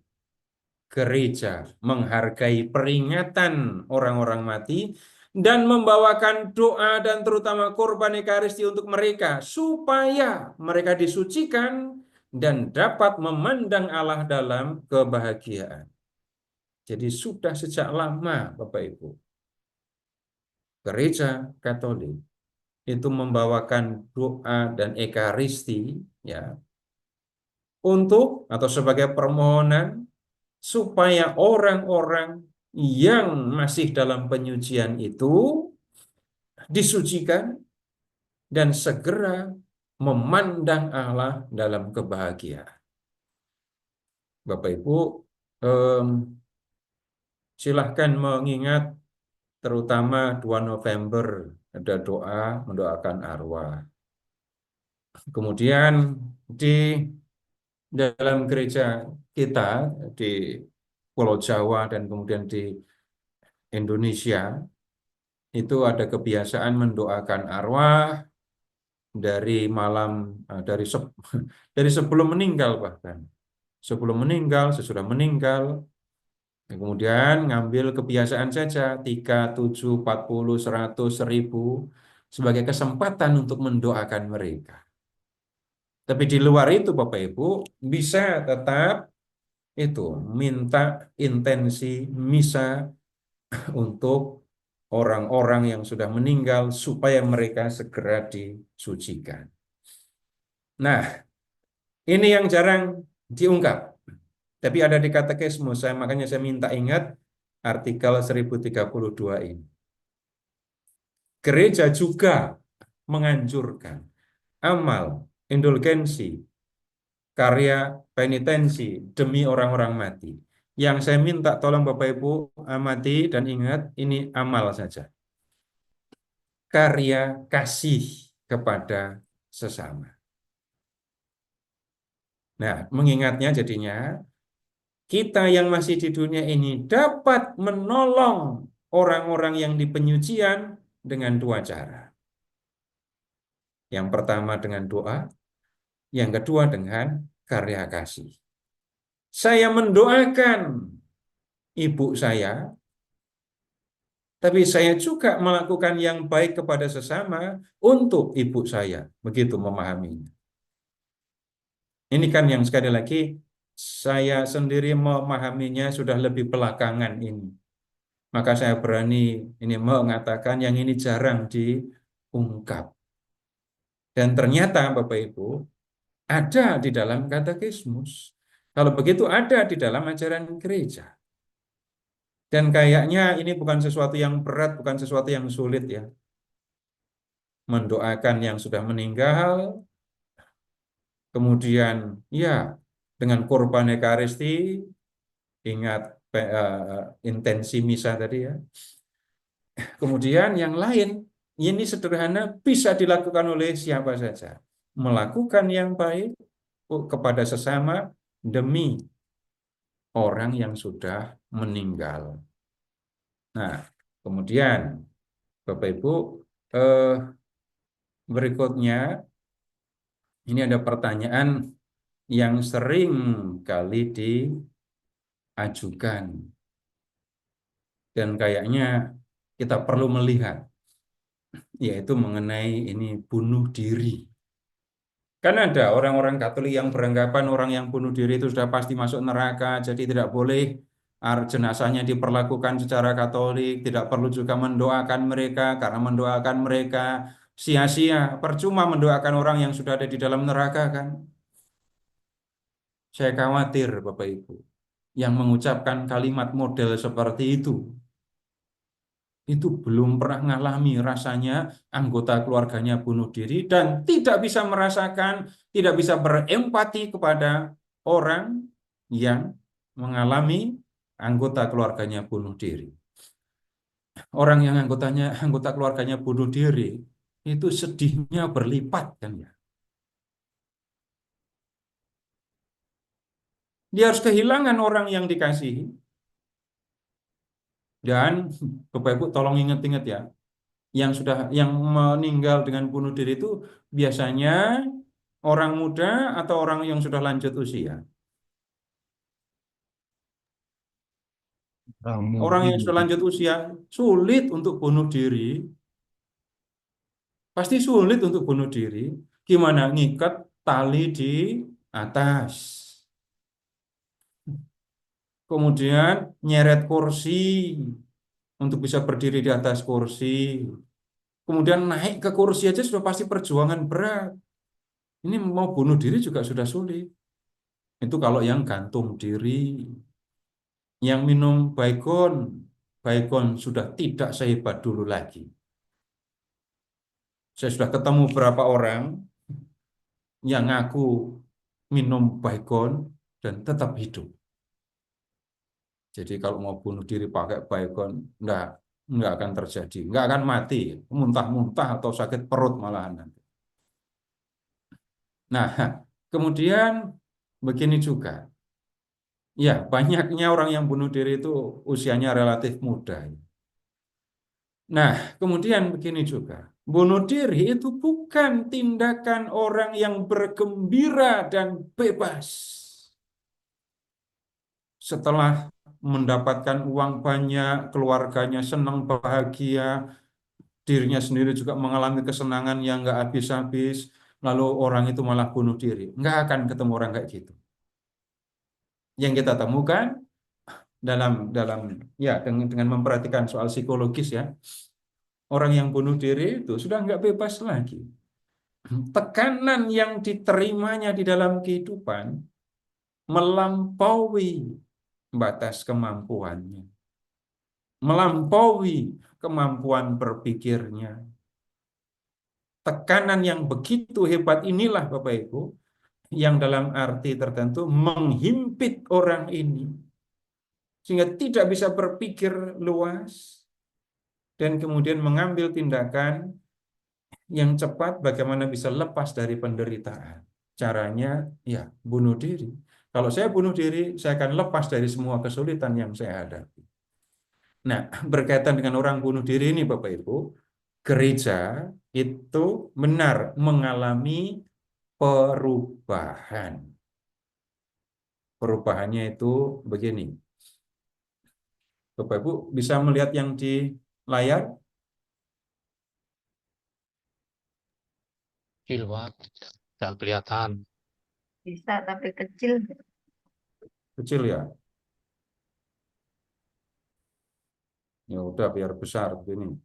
gereja menghargai peringatan orang-orang mati dan membawakan doa dan terutama korban Ekaristi untuk mereka supaya mereka disucikan dan dapat memandang Allah dalam kebahagiaan. Jadi sudah sejak lama Bapak Ibu, Gereja Katolik itu membawakan doa dan Ekaristi ya untuk atau sebagai permohonan supaya orang-orang yang masih dalam penyucian itu disucikan dan segera memandang Allah dalam kebahagiaan. Bapak Ibu, em, silahkan mengingat terutama 2 November ada doa mendoakan arwah. Kemudian di dalam gereja kita di Pulau Jawa dan kemudian di Indonesia itu ada kebiasaan mendoakan arwah dari malam dari sebelum meninggal, bahkan sebelum meninggal, sesudah meninggal. Kemudian ngambil kebiasaan saja 3, 7, 40, 100, 1000 sebagai kesempatan untuk mendoakan mereka. Tapi di luar itu Bapak Ibu bisa tetap itu minta intensi misa untuk orang-orang yang sudah meninggal supaya mereka segera disucikan. Nah, ini yang jarang diungkap. Tapi ada di katekismus, makanya saya minta ingat artikel 1032 ini. Gereja juga menganjurkan amal, indulgensi, karya penitensi demi orang-orang mati. Yang saya minta tolong Bapak Ibu amati dan ingat, ini amal saja. Karya kasih kepada sesama. Nah, mengingatnya jadinya, kita yang masih di dunia ini dapat menolong orang-orang yang di penyucian dengan 2 cara. Yang pertama dengan doa, yang kedua dengan karya kasih. Saya mendoakan ibu saya, tapi saya juga melakukan yang baik kepada sesama untuk ibu saya. Begitu memahaminya. Ini kan yang sekali lagi saya sendiri memahaminya sudah lebih belakangan ini. Maka saya berani ini mengatakan yang ini jarang diungkap. Dan ternyata Bapak Ibu ada di dalam katekismus. Kalau begitu ada di dalam ajaran gereja. Dan kayaknya ini bukan sesuatu yang berat, bukan sesuatu yang sulit ya. Mendoakan yang sudah meninggal, kemudian ya dengan kurban Ekaristi, ingat intensi misa tadi ya. Kemudian yang lain, ini sederhana bisa dilakukan oleh siapa saja. Melakukan yang baik kepada sesama demi orang yang sudah meninggal. Nah, kemudian Bapak Ibu, berikutnya ini ada pertanyaan yang sering kali diajukan. Dan kayaknya kita perlu melihat, yaitu mengenai ini bunuh diri. Kan ada orang-orang Katolik yang beranggapan orang yang bunuh diri itu sudah pasti masuk neraka, jadi tidak boleh jenazahnya diperlakukan secara Katolik, tidak perlu juga mendoakan mereka, karena mendoakan mereka sia-sia, percuma mendoakan orang yang sudah ada di dalam neraka kan. Saya khawatir Bapak Ibu, yang mengucapkan kalimat model seperti itu belum pernah mengalami rasanya anggota keluarganya bunuh diri dan tidak bisa merasakan, tidak bisa berempati kepada orang yang mengalami anggota keluarganya bunuh diri. Orang yang anggota keluarganya bunuh diri itu sedihnya berlipat kan ya. Dia harus kehilangan orang yang dikasihi. Dan Bapak Ibu tolong ingat-ingat ya, yang meninggal dengan bunuh diri itu biasanya orang muda atau orang yang sudah lanjut usia. Orang yang sudah lanjut usia sulit untuk bunuh diri. Pasti sulit untuk bunuh diri. Gimana ngikat tali di atas. Kemudian nyeret kursi untuk bisa berdiri di atas kursi. Kemudian naik ke kursi aja sudah pasti perjuangan berat. Ini mau bunuh diri juga sudah sulit. Itu kalau yang gantung diri. Yang minum Baygon sudah tidak sehebat dulu lagi. Saya sudah ketemu beberapa orang yang ngaku minum baygon dan tetap hidup. Jadi kalau mau bunuh diri pakai baygon, enggak akan terjadi, enggak akan mati, muntah-muntah atau sakit perut malahan nanti. Nah, kemudian begini juga, ya banyaknya orang yang bunuh diri itu usianya relatif muda. Nah, kemudian begini juga, bunuh diri itu bukan tindakan orang yang bergembira dan bebas. Setelah mendapatkan uang banyak, keluarganya senang, bahagia, dirinya sendiri juga mengalami kesenangan yang nggak habis-habis, lalu orang itu malah bunuh diri. Nggak akan ketemu orang kayak gitu. Yang kita temukan dalam ya dengan memperhatikan soal psikologis ya, orang yang bunuh diri itu sudah nggak bebas lagi. Tekanan yang diterimanya di dalam kehidupan melampaui batas kemampuannya, melampaui kemampuan berpikirnya. Tekanan yang begitu hebat inilah Bapak Ibu, yang dalam arti tertentu menghimpit orang ini, sehingga tidak bisa berpikir luas, dan kemudian mengambil tindakan yang cepat bagaimana bisa lepas dari penderitaan. Caranya, ya bunuh diri. Kalau saya bunuh diri, saya akan lepas dari semua kesulitan yang saya hadapi. Nah, berkaitan dengan orang bunuh diri ini Bapak Ibu, gereja itu benar mengalami perubahan. Perubahannya itu begini. Bapak Ibu bisa melihat yang di layar? Kecil banget, tidak kelihatan. Bisa tapi kecil. Kecil ya? Ya udah biar besar begini.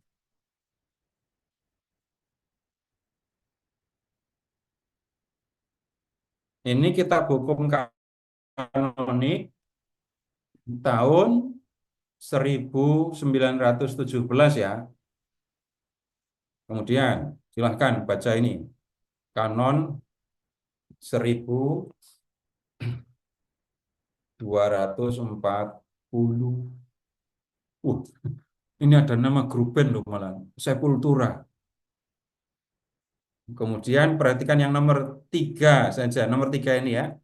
Ini kitab hukum kanonik tahun 1917 ya. Kemudian silahkan baca ini. Kanon 1240. Ini ada nama grup band loh malah. Sepultura. Kemudian perhatikan yang nomor 3 saja. Nomor 3 ini ya.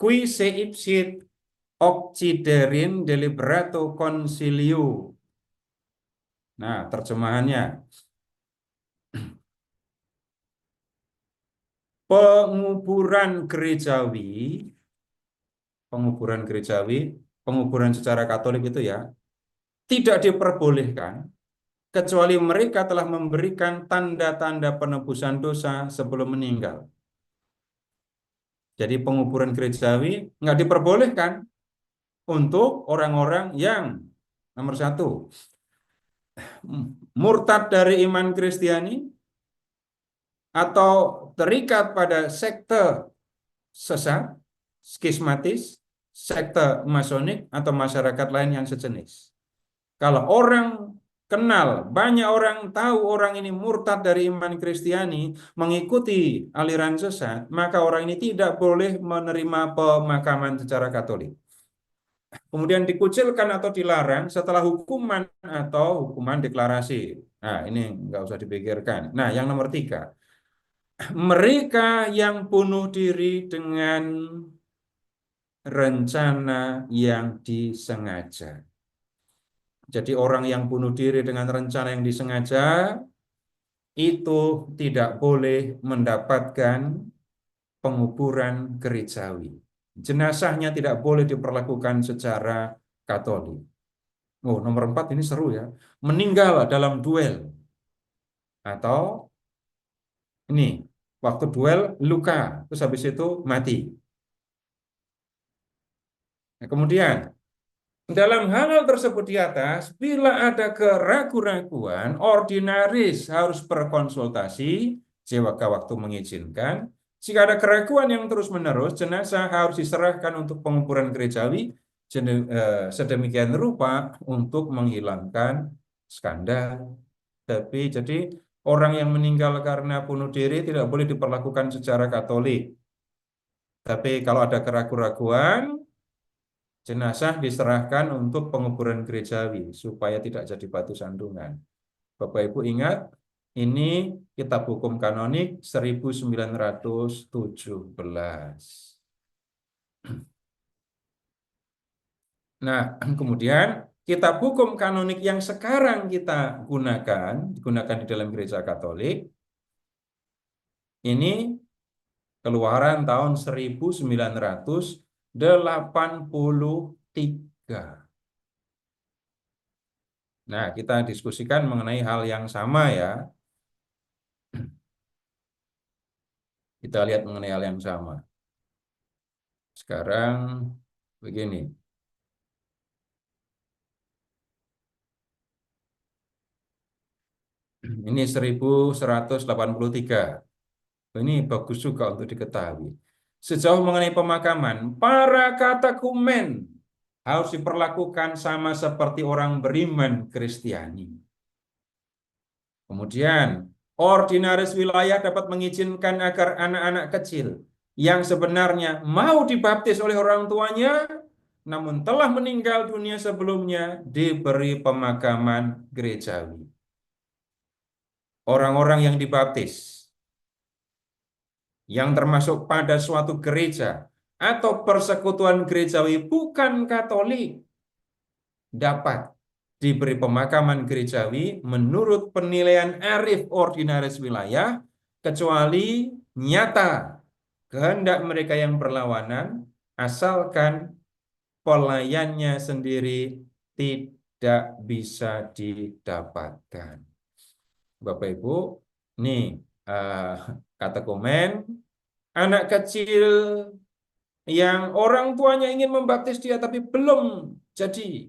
Qui se ipsit occiderin deliberato consilio. Nah, terjemahannya. Penguburan penguburan secara Katolik itu ya, tidak diperbolehkan kecuali mereka telah memberikan tanda-tanda penebusan dosa sebelum meninggal. Jadi penguburan gerejawi nggak diperbolehkan untuk orang-orang yang nomor 1 murtad dari iman Kristiani atau terikat pada sekte sesat, skismatis, sekte masonik atau masyarakat lain yang sejenis. Kalau orang kenal, banyak orang tahu orang ini murtad dari iman Kristiani, mengikuti aliran sesat, maka orang ini tidak boleh menerima pemakaman secara Katolik. Kemudian dikucilkan atau dilarang setelah hukuman atau hukuman deklarasi. Nah, ini nggak usah dipikirkan. Nah, yang nomor 3, mereka yang bunuh diri dengan rencana yang disengaja. Jadi orang yang bunuh diri dengan rencana yang disengaja itu tidak boleh mendapatkan penguburan gerejawi. Jenazahnya tidak boleh diperlakukan secara Katolik. Oh, nomor 4 ini seru ya. Meninggal dalam duel. Atau ini, waktu duel luka, terus habis itu mati. Nah, kemudian dalam hal tersebut di atas, bila ada keraguan-raguan, ordinaris harus berkonsultasi jika waktu mengizinkan. Jika ada keraguan yang terus-menerus, jenazah harus diserahkan untuk penguburan gerejawi sedemikian rupa untuk menghilangkan skandal. Tapi jadi orang yang meninggal karena bunuh diri tidak boleh diperlakukan secara Katolik. Tapi kalau ada keraguan-raguan, jenazah diserahkan untuk penguburan gerejawi supaya tidak jadi batu sandungan. Bapak Ibu ingat, ini Kitab Hukum Kanonik 1917. Nah, kemudian Kitab Hukum Kanonik yang sekarang kita digunakan di dalam Gereja Katolik, ini keluaran tahun 1983. Nah, kita diskusikan mengenai hal yang sama ya. Kita lihat mengenai hal yang sama. Sekarang begini. Ini 1183. Ini bagus juga untuk diketahui. Sejauh mengenai pemakaman, para katekumen harus diperlakukan sama seperti orang beriman Kristiani. Kemudian, ordinaris wilayah dapat mengizinkan agar anak-anak kecil yang sebenarnya mau dibaptis oleh orang tuanya, namun telah meninggal dunia sebelumnya, diberi pemakaman gerejawi. Orang-orang yang dibaptis, yang termasuk pada suatu gereja atau persekutuan gerejawi bukan Katolik, dapat diberi pemakaman gerejawi menurut penilaian arif ordinaris wilayah, kecuali nyata kehendak mereka yang berlawanan, asalkan pelayannya sendiri tidak bisa didapatkan. Bapak Ibu, nih kata komen, anak kecil yang orang tuanya ingin membaptis dia tapi belum jadi,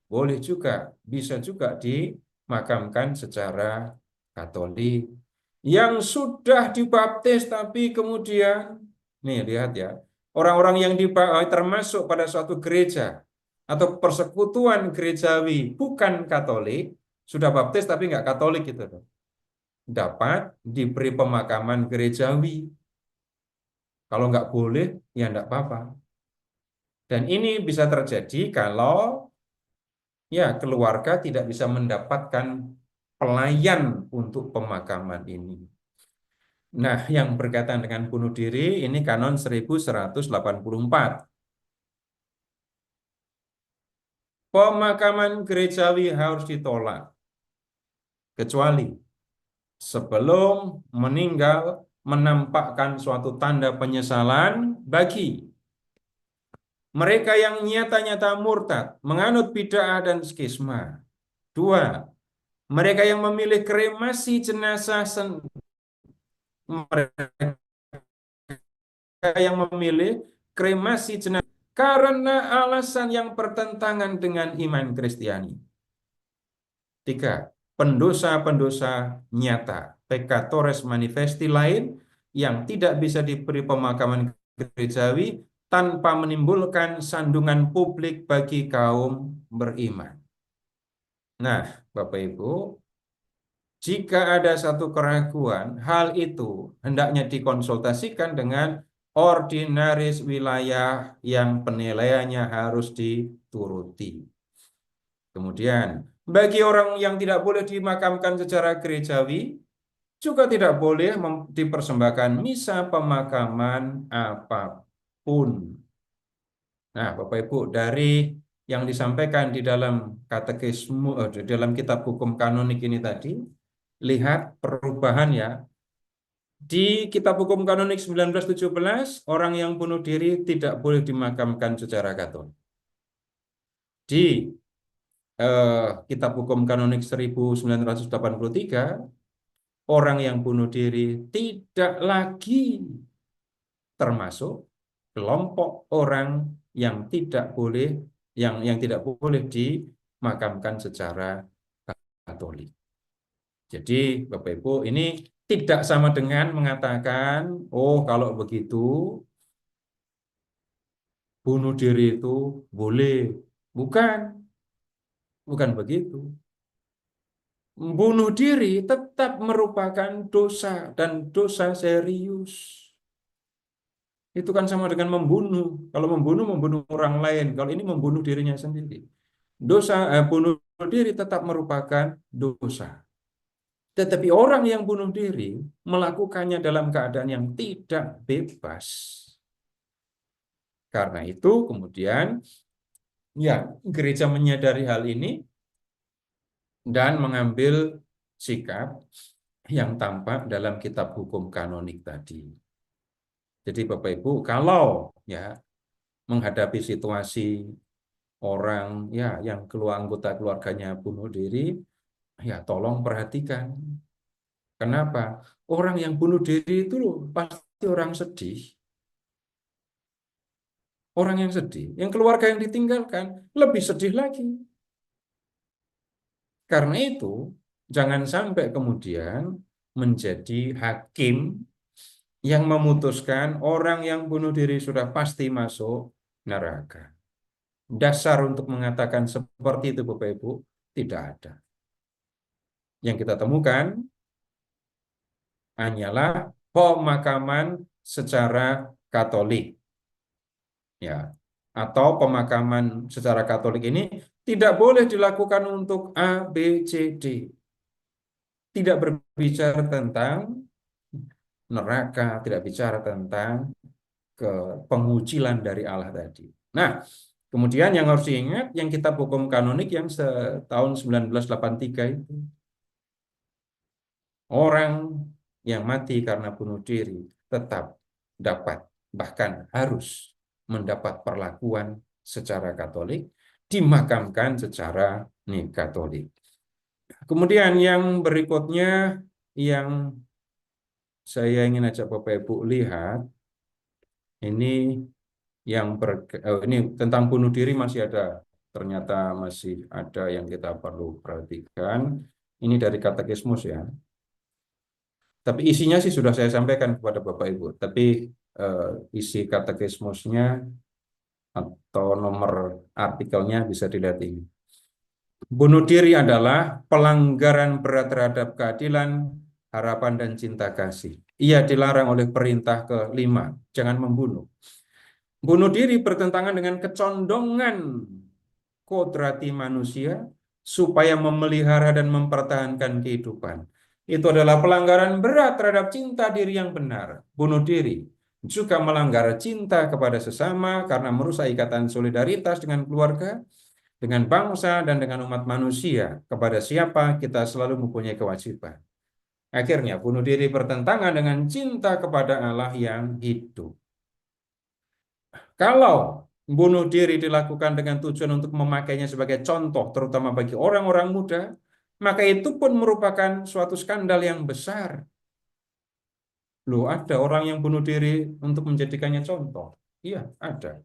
boleh juga, bisa juga dimakamkan secara Katolik. Yang sudah dibaptis tapi kemudian, nih lihat ya, orang-orang yang termasuk pada suatu gereja atau persekutuan gerejawi bukan Katolik, sudah baptis tapi nggak Katolik gitu, dapat diberi pemakaman gerejawi. Kalau nggak boleh, ya nggak apa-apa. Dan ini bisa terjadi kalau ya keluarga tidak bisa mendapatkan pelayan untuk pemakaman ini. Nah, yang berkaitan dengan bunuh diri, ini Kanon 1184. Pemakaman gerejawi harus ditolak, kecuali sebelum meninggal menampakkan suatu tanda penyesalan bagi mereka yang nyata-nyata murtad, menganut bid'ah dan skisma. 2. Mereka yang memilih kremasi jenazah mereka yang memilih kremasi jenazah karena alasan yang bertentangan dengan iman Kristiani. 3. Pendosa-pendosa nyata, peccatores manifesti lain yang tidak bisa diberi pemakaman gerejawi tanpa menimbulkan sandungan publik bagi kaum beriman. Nah, Bapak Ibu, jika ada satu keraguan, hal itu hendaknya dikonsultasikan dengan ordinaris wilayah yang penilaiannya harus dituruti. Kemudian, bagi orang yang tidak boleh dimakamkan secara gerejawi, juga tidak boleh dipersembahkan misa pemakaman apapun. Nah, Bapak Ibu, dari yang disampaikan di dalam katekisme, di dalam Kitab Hukum Kanonik ini tadi, lihat perubahan ya. Di Kitab Hukum Kanonik 1917, orang yang bunuh diri tidak boleh dimakamkan secara Katolik. Di Kitab Hukum Kanonik 1983, orang yang bunuh diri tidak lagi termasuk kelompok orang yang tidak boleh dimakamkan secara Katolik. Jadi Bapak Ibu, ini tidak sama dengan mengatakan, oh kalau begitu bunuh diri itu boleh. Bukan begitu. bunuh diri tetap merupakan dosa dan dosa serius. Itu kan sama dengan membunuh. Kalau membunuh orang lain. Kalau ini membunuh dirinya sendiri. Bunuh diri tetap merupakan dosa. Tetapi orang yang bunuh diri melakukannya dalam keadaan yang tidak bebas. Karena itu kemudian ya gereja menyadari hal ini dan mengambil sikap yang tampak dalam kitab hukum kanonik tadi. Jadi Bapak Ibu, kalau ya menghadapi situasi orang ya yang anggota keluarganya bunuh diri, ya tolong perhatikan. Kenapa? Orang yang bunuh diri itu loh, pasti orang sedih. Orang yang sedih, yang keluarga yang ditinggalkan lebih sedih lagi. Karena itu, jangan sampai kemudian menjadi hakim yang memutuskan orang yang bunuh diri sudah pasti masuk neraka. Dasar untuk mengatakan seperti itu, Bapak Ibu, tidak ada. Yang kita temukan hanyalah pemakaman secara Katolik. Ya, atau pemakaman secara Katolik ini tidak boleh dilakukan untuk A, B, C, D. Tidak berbicara tentang neraka, tidak bicara tentang pengucilan dari Allah tadi. Nah, kemudian yang harus diingat, yang kitab hukum kanonik yang tahun 1983 itu. Orang yang mati karena bunuh diri tetap dapat, bahkan harus mendapat perlakuan secara Katolik, dimakamkan secara Katolik. Kemudian yang berikutnya yang saya ingin ajak Bapak Ibu lihat, ini ini tentang bunuh diri masih ada, ternyata masih ada yang kita perlu perhatikan. Ini dari Katekismus ya. Tapi isinya sih sudah saya sampaikan kepada Bapak Ibu. Tapi isi katekismusnya atau nomor artikelnya bisa dilihat ini. Bunuh diri adalah pelanggaran berat terhadap keadilan, harapan, dan cinta kasih. Ia dilarang oleh perintah ke-5, jangan membunuh. Bunuh diri bertentangan dengan kecondongan kodrati manusia supaya memelihara dan mempertahankan kehidupan. Itu adalah pelanggaran berat terhadap cinta diri yang benar. Bunuh diri juga melanggar cinta kepada sesama karena merusak ikatan solidaritas dengan keluarga, dengan bangsa, dan dengan umat manusia. Kepada siapa kita selalu mempunyai kewajiban. Akhirnya, bunuh diri bertentangan dengan cinta kepada Allah yang hidup. Kalau bunuh diri dilakukan dengan tujuan untuk memakainya sebagai contoh, terutama bagi orang-orang muda, maka itu pun merupakan suatu skandal yang besar. Loh, ada orang yang bunuh diri untuk menjadikannya contoh. Iya, ada.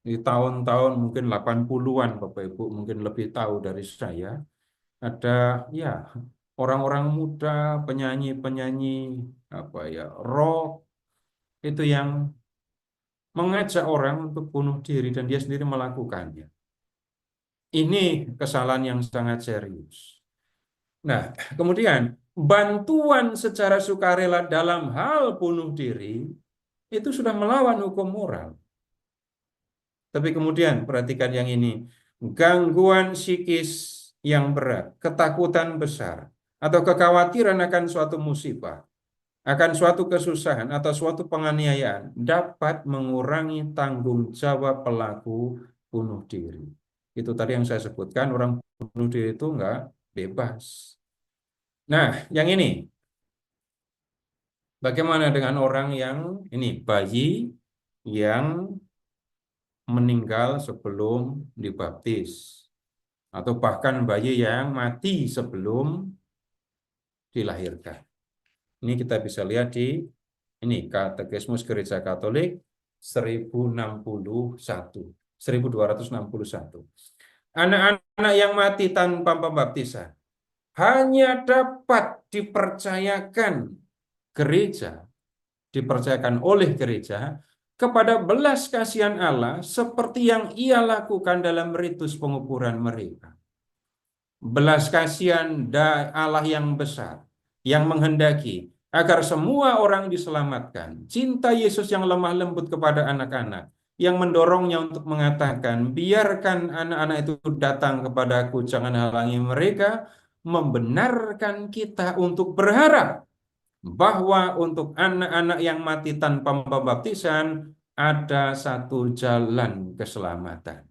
Di tahun-tahun mungkin 80-an, Bapak Ibu mungkin lebih tahu dari saya, ada ya orang-orang muda, penyanyi-penyanyi rock itu yang mengajak orang untuk bunuh diri dan dia sendiri melakukannya. Ini kesalahan yang sangat serius. Nah, kemudian bantuan secara sukarela dalam hal bunuh diri itu sudah melawan hukum moral. Tapi kemudian perhatikan yang ini, gangguan psikis yang berat, ketakutan besar, atau kekhawatiran akan suatu musibah, akan suatu kesusahan atau suatu penganiayaan dapat mengurangi tanggung jawab pelaku bunuh diri. Itu tadi yang saya sebutkan, orang bunuh diri itu enggak bebas. Nah, yang ini, bagaimana dengan orang yang ini, bayi yang meninggal sebelum dibaptis, atau bahkan bayi yang mati sebelum dilahirkan. Ini kita bisa lihat di ini Katekismus Gereja Katolik 1261. Anak-anak yang mati tanpa pembaptisan hanya dapat dipercayakan oleh gereja kepada belas kasihan Allah seperti yang ia lakukan dalam ritus penguburan mereka. belas kasihan Allah yang besar, yang menghendaki agar semua orang diselamatkan. Cinta Yesus yang lemah lembut kepada anak-anak, yang mendorongnya untuk mengatakan, biarkan anak-anak itu datang kepadaku, jangan halangi mereka, membenarkan kita untuk berharap bahwa untuk anak-anak yang mati tanpa pembaptisan ada satu jalan keselamatan.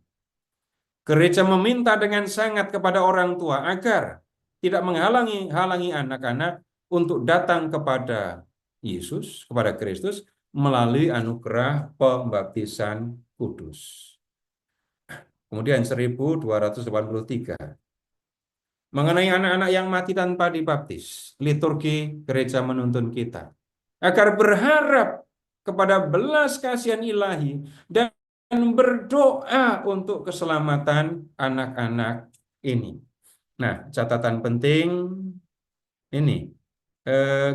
Gereja meminta dengan sangat kepada orang tua agar tidak menghalangi anak-anak untuk datang kepada Yesus, kepada Kristus melalui anugerah pembaptisan kudus. Kemudian 1283. Mengenai anak-anak yang mati tanpa dibaptis, liturgi gereja menuntun kita agar berharap kepada belas kasihan ilahi dan berdoa untuk keselamatan anak-anak ini. Nah, catatan penting ini.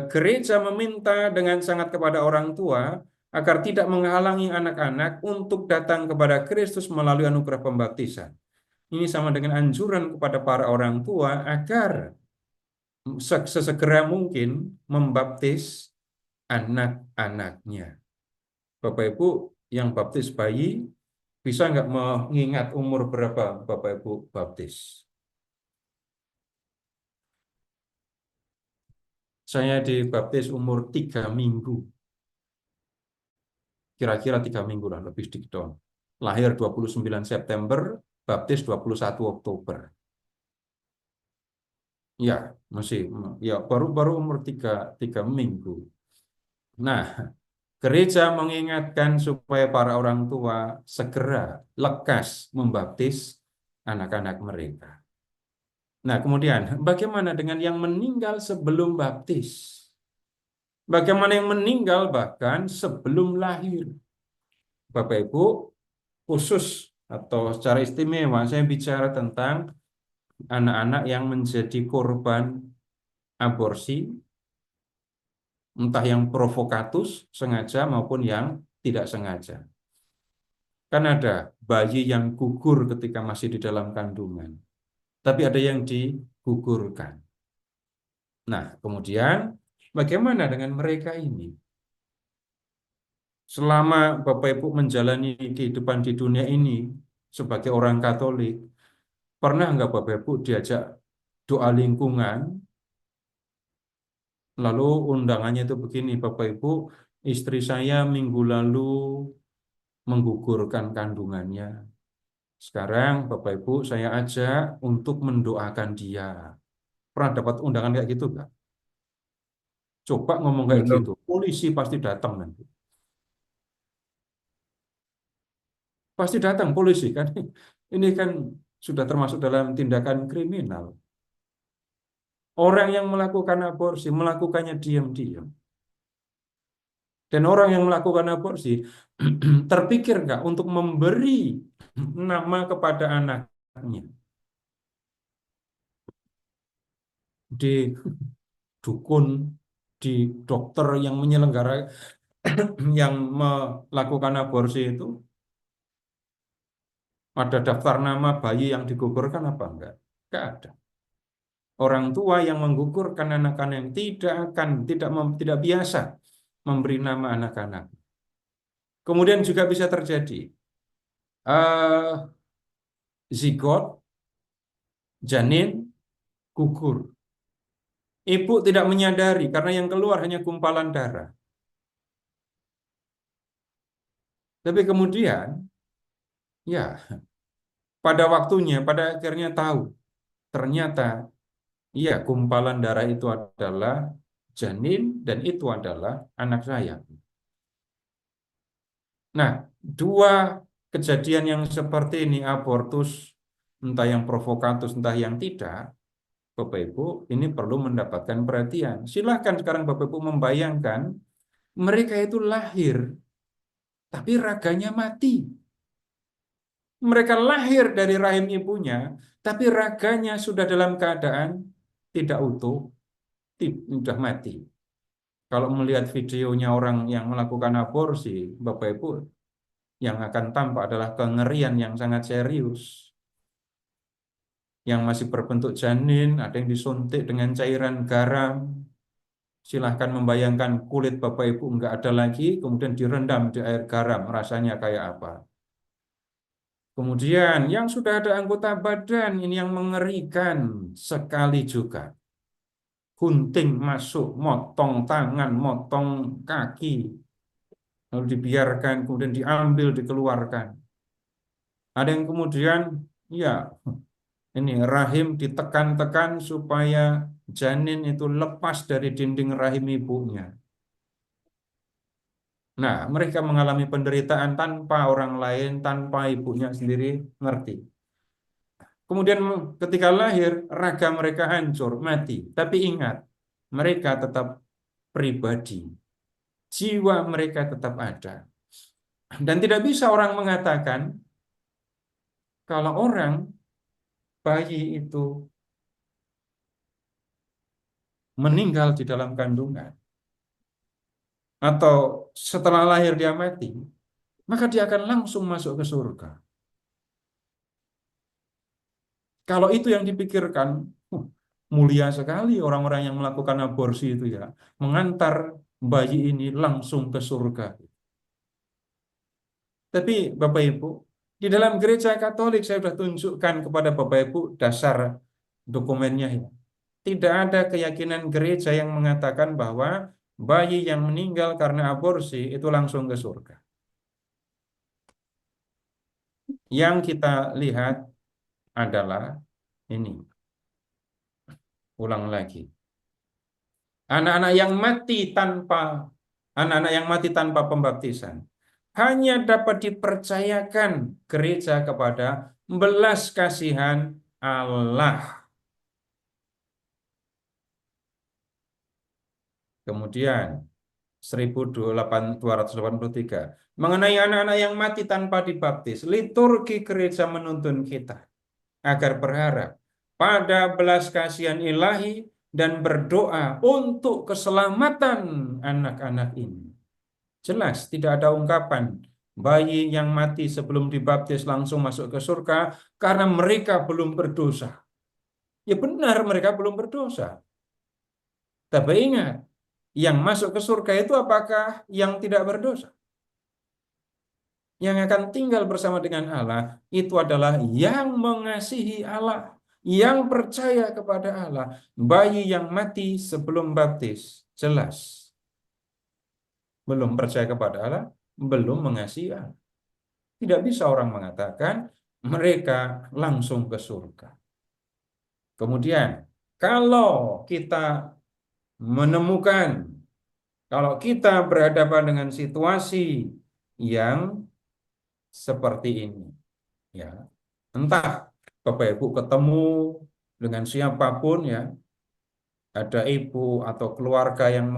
Gereja meminta dengan sangat kepada orang tua agar tidak menghalangi anak-anak untuk datang kepada Kristus melalui anugerah pembaptisan. Ini sama dengan anjuran kepada para orang tua agar sesegera mungkin membaptis anak-anaknya. Bapak Ibu yang baptis bayi, bisa nggak mengingat umur berapa Bapak Ibu baptis? Saya dibaptis umur 3 minggu. Kira-kira 3 minggu lah, lebih sedikit dong. Lahir 29 September, baptis 21 Oktober. Ya, masih ya baru umur 3 minggu. Nah, gereja mengingatkan supaya para orang tua segera lekas membaptis anak-anak mereka. Nah, kemudian bagaimana dengan yang meninggal sebelum baptis? Bagaimana yang meninggal bahkan sebelum lahir? Bapak Ibu, khusus atau secara istimewa saya bicara tentang anak-anak yang menjadi korban aborsi, entah yang provokatus sengaja maupun yang tidak sengaja. Kan ada bayi yang gugur ketika masih di dalam kandungan, tapi ada yang digugurkan. Nah, kemudian bagaimana dengan mereka ini? Selama Bapak Ibu menjalani kehidupan di dunia ini sebagai orang Katolik, pernah nggak Bapak Ibu diajak doa lingkungan? Lalu undangannya itu begini, Bapak Ibu, istri saya minggu lalu menggugurkan kandungannya. Sekarang Bapak Ibu saya ajak untuk mendoakan dia. Pernah dapat undangan kayak gitu nggak? Coba ngomong kayak Belum. gitu, polisi pasti datang nanti. Pasti datang polisi kan. Ini kan sudah termasuk dalam tindakan kriminal. Orang yang melakukan aborsi melakukannya diam-diam. Dan orang yang melakukan aborsi terpikir nggak untuk memberi nama kepada anaknya? Di dukun, di dokter yang menyelenggara yang melakukan aborsi itu ada daftar nama bayi yang digugurkan apa enggak? Enggak ada. Orang tua yang menggugurkan anak-anak yang tidak biasa memberi nama anak-anak. Kemudian juga bisa terjadi zigot, janin, gugur. Ibu tidak menyadari karena yang keluar hanya gumpalan darah. Tapi kemudian, ya, pada waktunya, pada akhirnya tahu, ternyata, iya, gumpalan darah itu adalah janin dan itu adalah anak saya. Nah, dua kejadian yang seperti ini, abortus, entah yang provokatus, entah yang tidak, Bapak Ibu, ini perlu mendapatkan perhatian. Silahkan sekarang Bapak Ibu membayangkan, mereka itu lahir, tapi raganya mati. Mereka lahir dari rahim ibunya, tapi raganya sudah dalam keadaan tidak utuh, sudah mati. Kalau melihat videonya orang yang melakukan aborsi, Bapak Ibu, yang akan tampak adalah kengerian yang sangat serius. yang masih berbentuk janin, ada yang disuntik dengan cairan garam. Silahkan membayangkan kulit Bapak Ibu nggak ada lagi, kemudian direndam di air garam, rasanya kayak apa. Kemudian yang sudah ada anggota badan, ini yang mengerikan sekali juga. Gunting masuk, motong tangan, motong kaki, lalu dibiarkan, kemudian diambil, dikeluarkan. Ada yang kemudian, ya, ini rahim ditekan-tekan supaya janin itu lepas dari dinding rahim ibunya. Nah, mereka mengalami penderitaan tanpa orang lain, tanpa ibunya sendiri ngerti. Kemudian ketika lahir, raga mereka hancur, mati. Tapi ingat, mereka tetap pribadi. Jiwa mereka tetap ada. Dan tidak bisa orang mengatakan, kalau orang, bayi itu meninggal di dalam kandungan, atau setelah lahir dia mati, maka dia akan langsung masuk ke surga. Kalau itu yang dipikirkan, mulia sekali orang-orang yang melakukan aborsi itu ya, mengantar bayi ini langsung ke surga. Tapi Bapak Ibu, di dalam gereja Katolik saya sudah tunjukkan kepada Bapak Ibu dasar dokumennya ya. Tidak ada keyakinan gereja yang mengatakan bahwa bayi yang meninggal karena aborsi itu langsung ke surga. Yang kita lihat adalah ini. Ulang lagi. Anak-anak yang mati tanpa pembaptisan hanya dapat dipercayakan gereja kepada belas kasihan Allah. Kemudian 1283 mengenai anak-anak yang mati tanpa dibaptis, liturgi gereja menuntun kita agar berharap pada belas kasihan ilahi dan berdoa untuk keselamatan anak-anak ini. Jelas tidak ada ungkapan bayi yang mati sebelum dibaptis langsung masuk ke surga karena mereka belum berdosa. Ya benar, mereka belum berdosa. Tapi ingat, yang masuk ke surga itu apakah yang tidak berdosa? Yang akan tinggal bersama dengan Allah itu adalah yang mengasihi Allah, yang percaya kepada Allah. Bayi yang mati sebelum baptis, jelas belum percaya kepada Allah, belum mengasihi Allah. Tidak bisa orang mengatakan mereka langsung ke surga. Kemudian, kalau kita menemukan, kalau kita berhadapan dengan situasi yang seperti ini, ya, entah Bapak Ibu ketemu dengan siapapun ya, ada ibu atau keluarga yang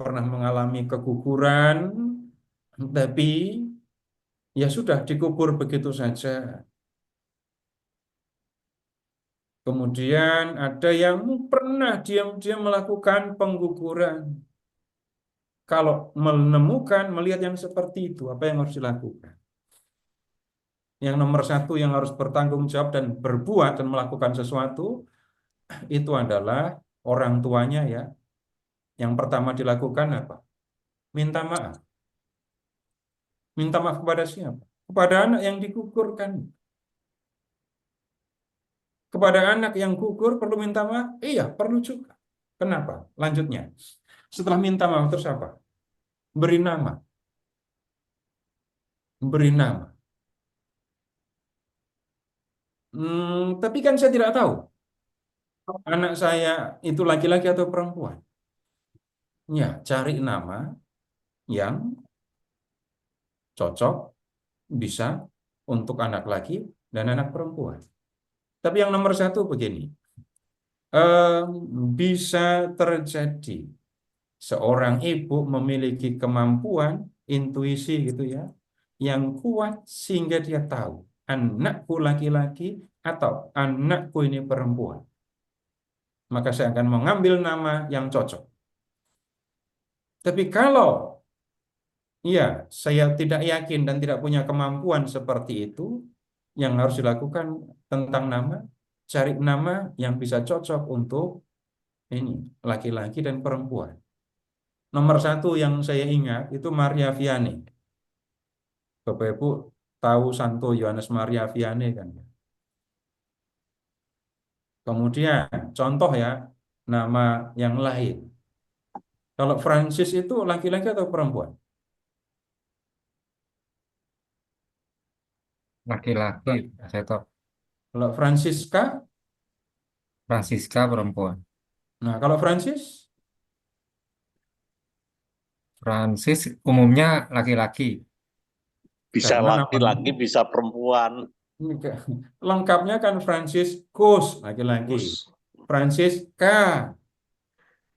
pernah mengalami keguguran, tapi ya sudah dikubur begitu saja. Kemudian ada yang pernah diam-diam melakukan pengguguran. Kalau melihat yang seperti itu, apa yang harus dilakukan? Yang nomor satu yang harus bertanggung jawab dan berbuat dan melakukan sesuatu, itu adalah orang tuanya ya. Yang pertama dilakukan apa? Minta maaf. Minta maaf kepada siapa? Kepada anak yang digugurkan. Kepada anak yang gugur perlu minta maaf? Iya, perlu juga. Kenapa? Lanjutnya. Setelah minta maaf terus apa? Beri nama. Beri nama. Tapi kan saya tidak tahu anak saya itu laki-laki atau perempuan. Ya, cari nama yang cocok bisa untuk anak laki dan anak perempuan. Tapi yang nomor satu begini, bisa terjadi seorang ibu memiliki kemampuan intuisi gitu ya, yang kuat sehingga dia tahu anakku laki-laki atau anakku ini perempuan. Maka saya akan mengambil nama yang cocok. Tapi kalau ya saya tidak yakin dan tidak punya kemampuan seperti itu, yang harus dilakukan tentang nama, cari nama yang bisa cocok untuk ini laki-laki dan perempuan. Nomor satu yang saya ingat itu Maria Vianney. Bapak Ibu tahu Santo Yohanes Maria Vianney kan? Kemudian contoh ya, nama yang lain. Kalau Francis itu laki-laki atau perempuan? Laki-laki, Pak Seto. Kalau Francisca, Francisca perempuan. nah kalau Francis, Francis umumnya laki-laki. Bisa karena namanya laki-laki, bisa perempuan. lengkapnya kan Franciscus laki-laki, Terus Francisca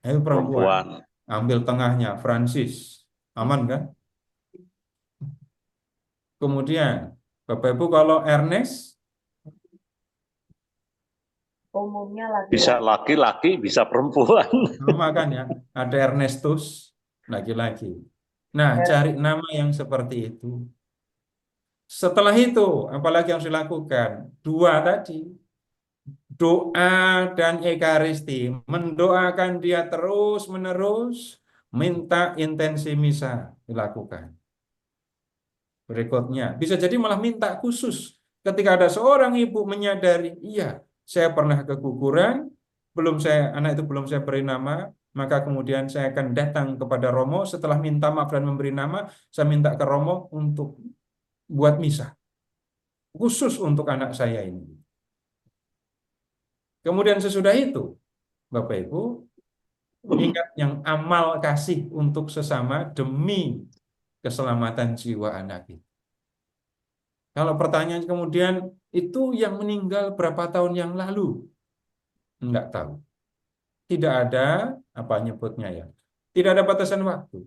itu perempuan. perempuan. Ambil tengahnya Francis, aman kan? Kemudian Bapak Ibu kalau Ernest, Umumnya Bisa laki-laki. laki-laki, bisa perempuan. sama kan ya? Ada Ernestus laki-laki. Nah, cari nama yang seperti itu. Setelah itu, apalagi yang harus dilakukan? Dua tadi, doa dan ekaristi. Mendoakan dia terus-menerus, minta intensi misa dilakukan. Berikutnya, bisa jadi malah minta khusus. Ketika ada seorang ibu menyadari, iya, saya pernah keguguran, anak itu belum saya beri nama, maka kemudian saya akan datang kepada Romo, setelah minta maaf dan memberi nama, saya minta ke Romo untuk buat misa. Khusus untuk anak saya ini. Kemudian sesudah itu, Bapak Ibu, ingat yang amal kasih untuk sesama demi keselamatan jiwa anak itu. Kalau pertanyaan kemudian, itu yang meninggal berapa tahun yang lalu? Enggak tahu. Tidak ada, apa nyebutnya ya, tidak ada batasan waktu.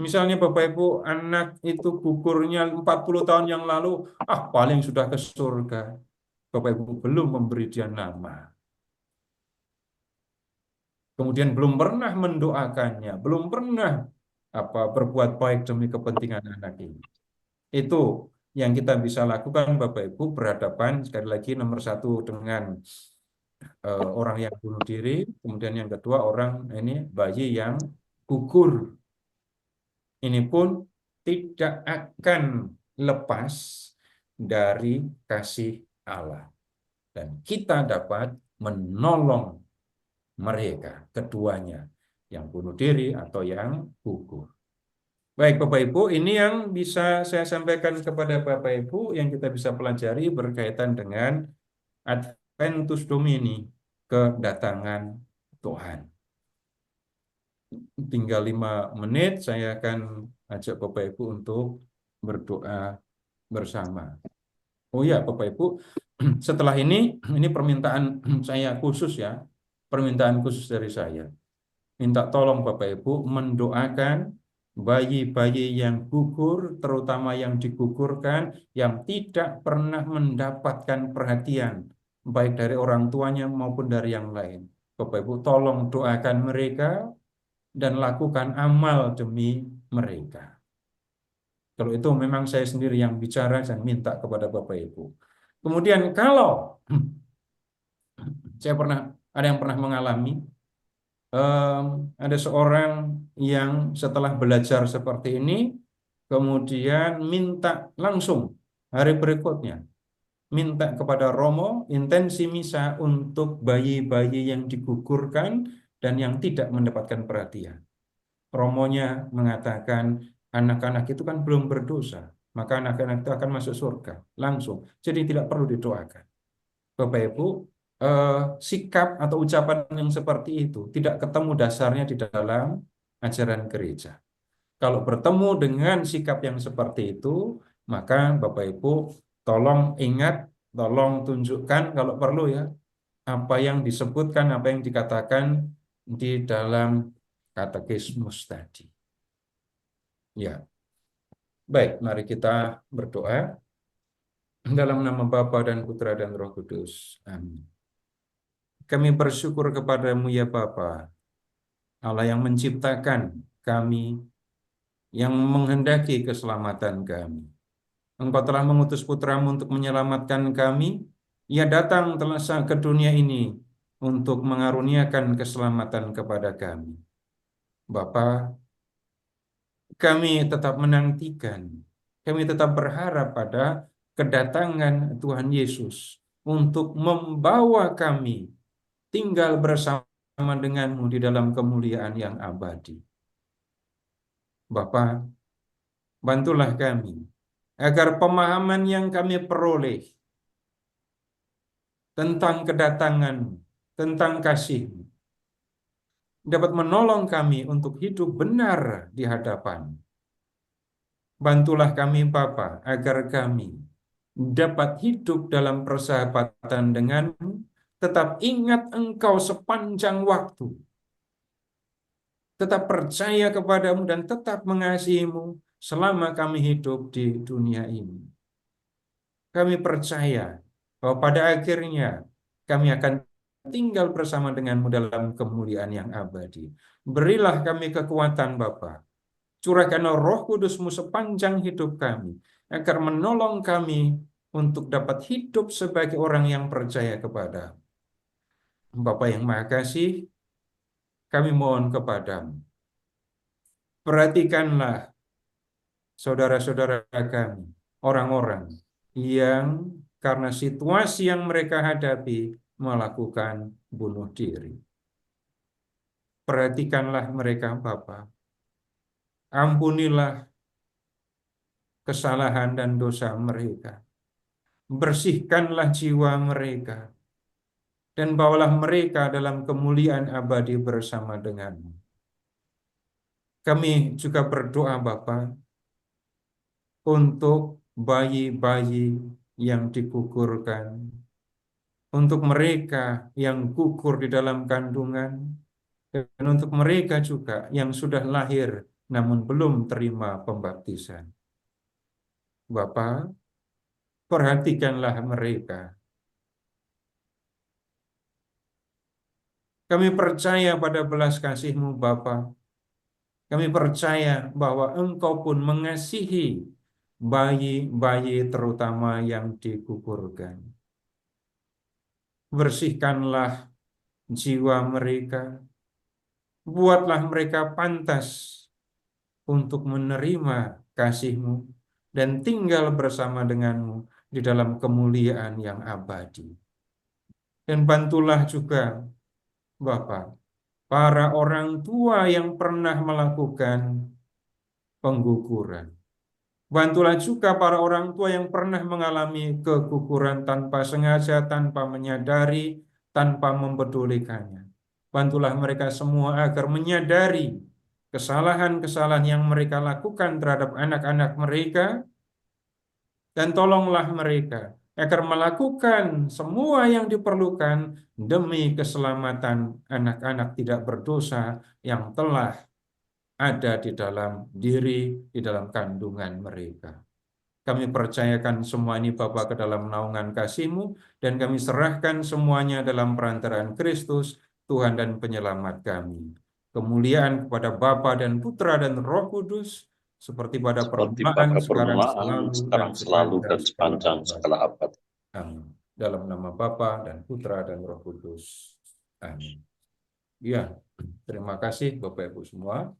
Misalnya Bapak Ibu, anak itu gugurnya 40 tahun yang lalu, paling sudah ke surga. Bapak Ibu belum memberi dia nama. Kemudian belum pernah mendoakannya, belum pernah berbuat baik demi kepentingan anak ini. Itu yang kita bisa lakukan Bapak Ibu berhadapan sekali lagi nomor satu dengan orang yang bunuh diri, kemudian yang kedua orang ini bayi yang gugur. Ini pun tidak akan lepas dari kasih Allah. Dan kita dapat menolong mereka, keduanya, yang bunuh diri atau yang gugur. Baik Bapak Ibu, ini yang bisa saya sampaikan kepada Bapak Ibu yang kita bisa pelajari berkaitan dengan Adventus Domini, kedatangan Tuhan. Tinggal 5 menit, saya akan ajak Bapak Ibu untuk berdoa bersama. Oh ya Bapak Ibu, setelah ini permintaan saya khusus ya, permintaan khusus dari saya. Minta tolong Bapak Ibu mendoakan bayi-bayi yang gugur, terutama yang digugurkan, yang tidak pernah mendapatkan perhatian, baik dari orang tuanya maupun dari yang lain. Bapak Ibu tolong doakan mereka dan lakukan amal demi mereka. Kalau itu memang saya sendiri yang bicara dan minta kepada Bapak Ibu. Kemudian kalau ada yang pernah mengalami, ada seorang yang setelah belajar seperti ini, kemudian minta langsung hari berikutnya, minta kepada Romo intensi misa untuk bayi-bayi yang digugurkan dan yang tidak mendapatkan perhatian. Romonya mengatakan anak-anak itu kan belum berdosa, maka anak-anak itu akan masuk surga langsung. Jadi tidak perlu didoakan. Bapak Ibu, sikap atau ucapan yang seperti itu tidak ketemu dasarnya di dalam ajaran gereja. Kalau bertemu dengan sikap yang seperti itu, maka Bapak Ibu tolong ingat, tolong tunjukkan kalau perlu ya, apa yang disebutkan, apa yang dikatakan di dalam katekismus tadi. Ya. Baik, mari kita berdoa dalam nama Bapa dan Putra dan Roh Kudus. Amin. Kami bersyukur kepadamu ya Bapa, Allah yang menciptakan kami, yang menghendaki keselamatan kami. Engkau telah mengutus putramu untuk menyelamatkan kami. Ia datang telah ke dunia ini untuk mengaruniakan keselamatan kepada kami. Bapa, kami tetap menantikan, kami tetap berharap pada kedatangan Tuhan Yesus untuk membawa kami tinggal bersama denganmu di dalam kemuliaan yang abadi. Bapa, bantulah kami agar pemahaman yang kami peroleh tentang kedatangan-Mu, tentang kasih-Mu, dapat menolong kami untuk hidup benar di hadapan. Bantulah kami Bapa, agar kami dapat hidup dalam persahabatan denganmu, tetap ingat Engkau sepanjang waktu, tetap percaya kepadamu dan tetap mengasihimu selama kami hidup di dunia ini. Kami percaya bahwa pada akhirnya kami akan tinggal bersama denganmu dalam kemuliaan yang abadi. Berilah kami kekuatan Bapa. Curahkan Roh Kudus-Mu sepanjang hidup kami, agar menolong kami untuk dapat hidup sebagai orang yang percaya kepada Bapa yang Maha Kasih. Kami mohon kepadamu, perhatikanlah saudara-saudara kami, orang-orang yang karena situasi yang mereka hadapi melakukan bunuh diri. Perhatikanlah mereka Bapa. Ampunilah kesalahan dan dosa mereka. Bersihkanlah jiwa mereka. Dan bawalah mereka dalam kemuliaan abadi bersama denganmu. Kami juga berdoa Bapa untuk bayi-bayi yang digugurkan, untuk mereka yang gugur di dalam kandungan, dan untuk mereka juga yang sudah lahir namun belum terima pembaptisan. Bapa, perhatikanlah mereka. Kami percaya pada belas kasih-Mu Bapa. Kami percaya bahwa Engkau pun mengasihi bayi-bayi terutama yang digugurkan. Bersihkanlah jiwa mereka. Buatlah mereka pantas untuk menerima kasih-Mu dan tinggal bersama denganmu di dalam kemuliaan yang abadi. Dan bantulah juga Bapa, para orang tua yang pernah melakukan pengguguran. Bantulah juga para orang tua yang pernah mengalami keguguran tanpa sengaja, tanpa menyadari, tanpa mempedulikannya. Bantulah mereka semua agar menyadari kesalahan-kesalahan yang mereka lakukan terhadap anak-anak mereka, dan tolonglah mereka agar melakukan semua yang diperlukan demi keselamatan anak-anak tidak berdosa yang telah ada di dalam diri, di dalam kandungan mereka. Kami percayakan semua ini Bapa ke dalam naungan kasih-Mu, dan kami serahkan semuanya dalam perantaraan Kristus, Tuhan dan Penyelamat kami. Kemuliaan kepada Bapa dan Putra dan Roh Kudus, seperti pada seperti permulaan, pada sekarang permulaan, sekarang selalu, dan sepanjang segala abad. Amin. Dalam nama Bapa dan Putra dan Roh Kudus. Amin. Ya, terima kasih Bapak Ibu semua.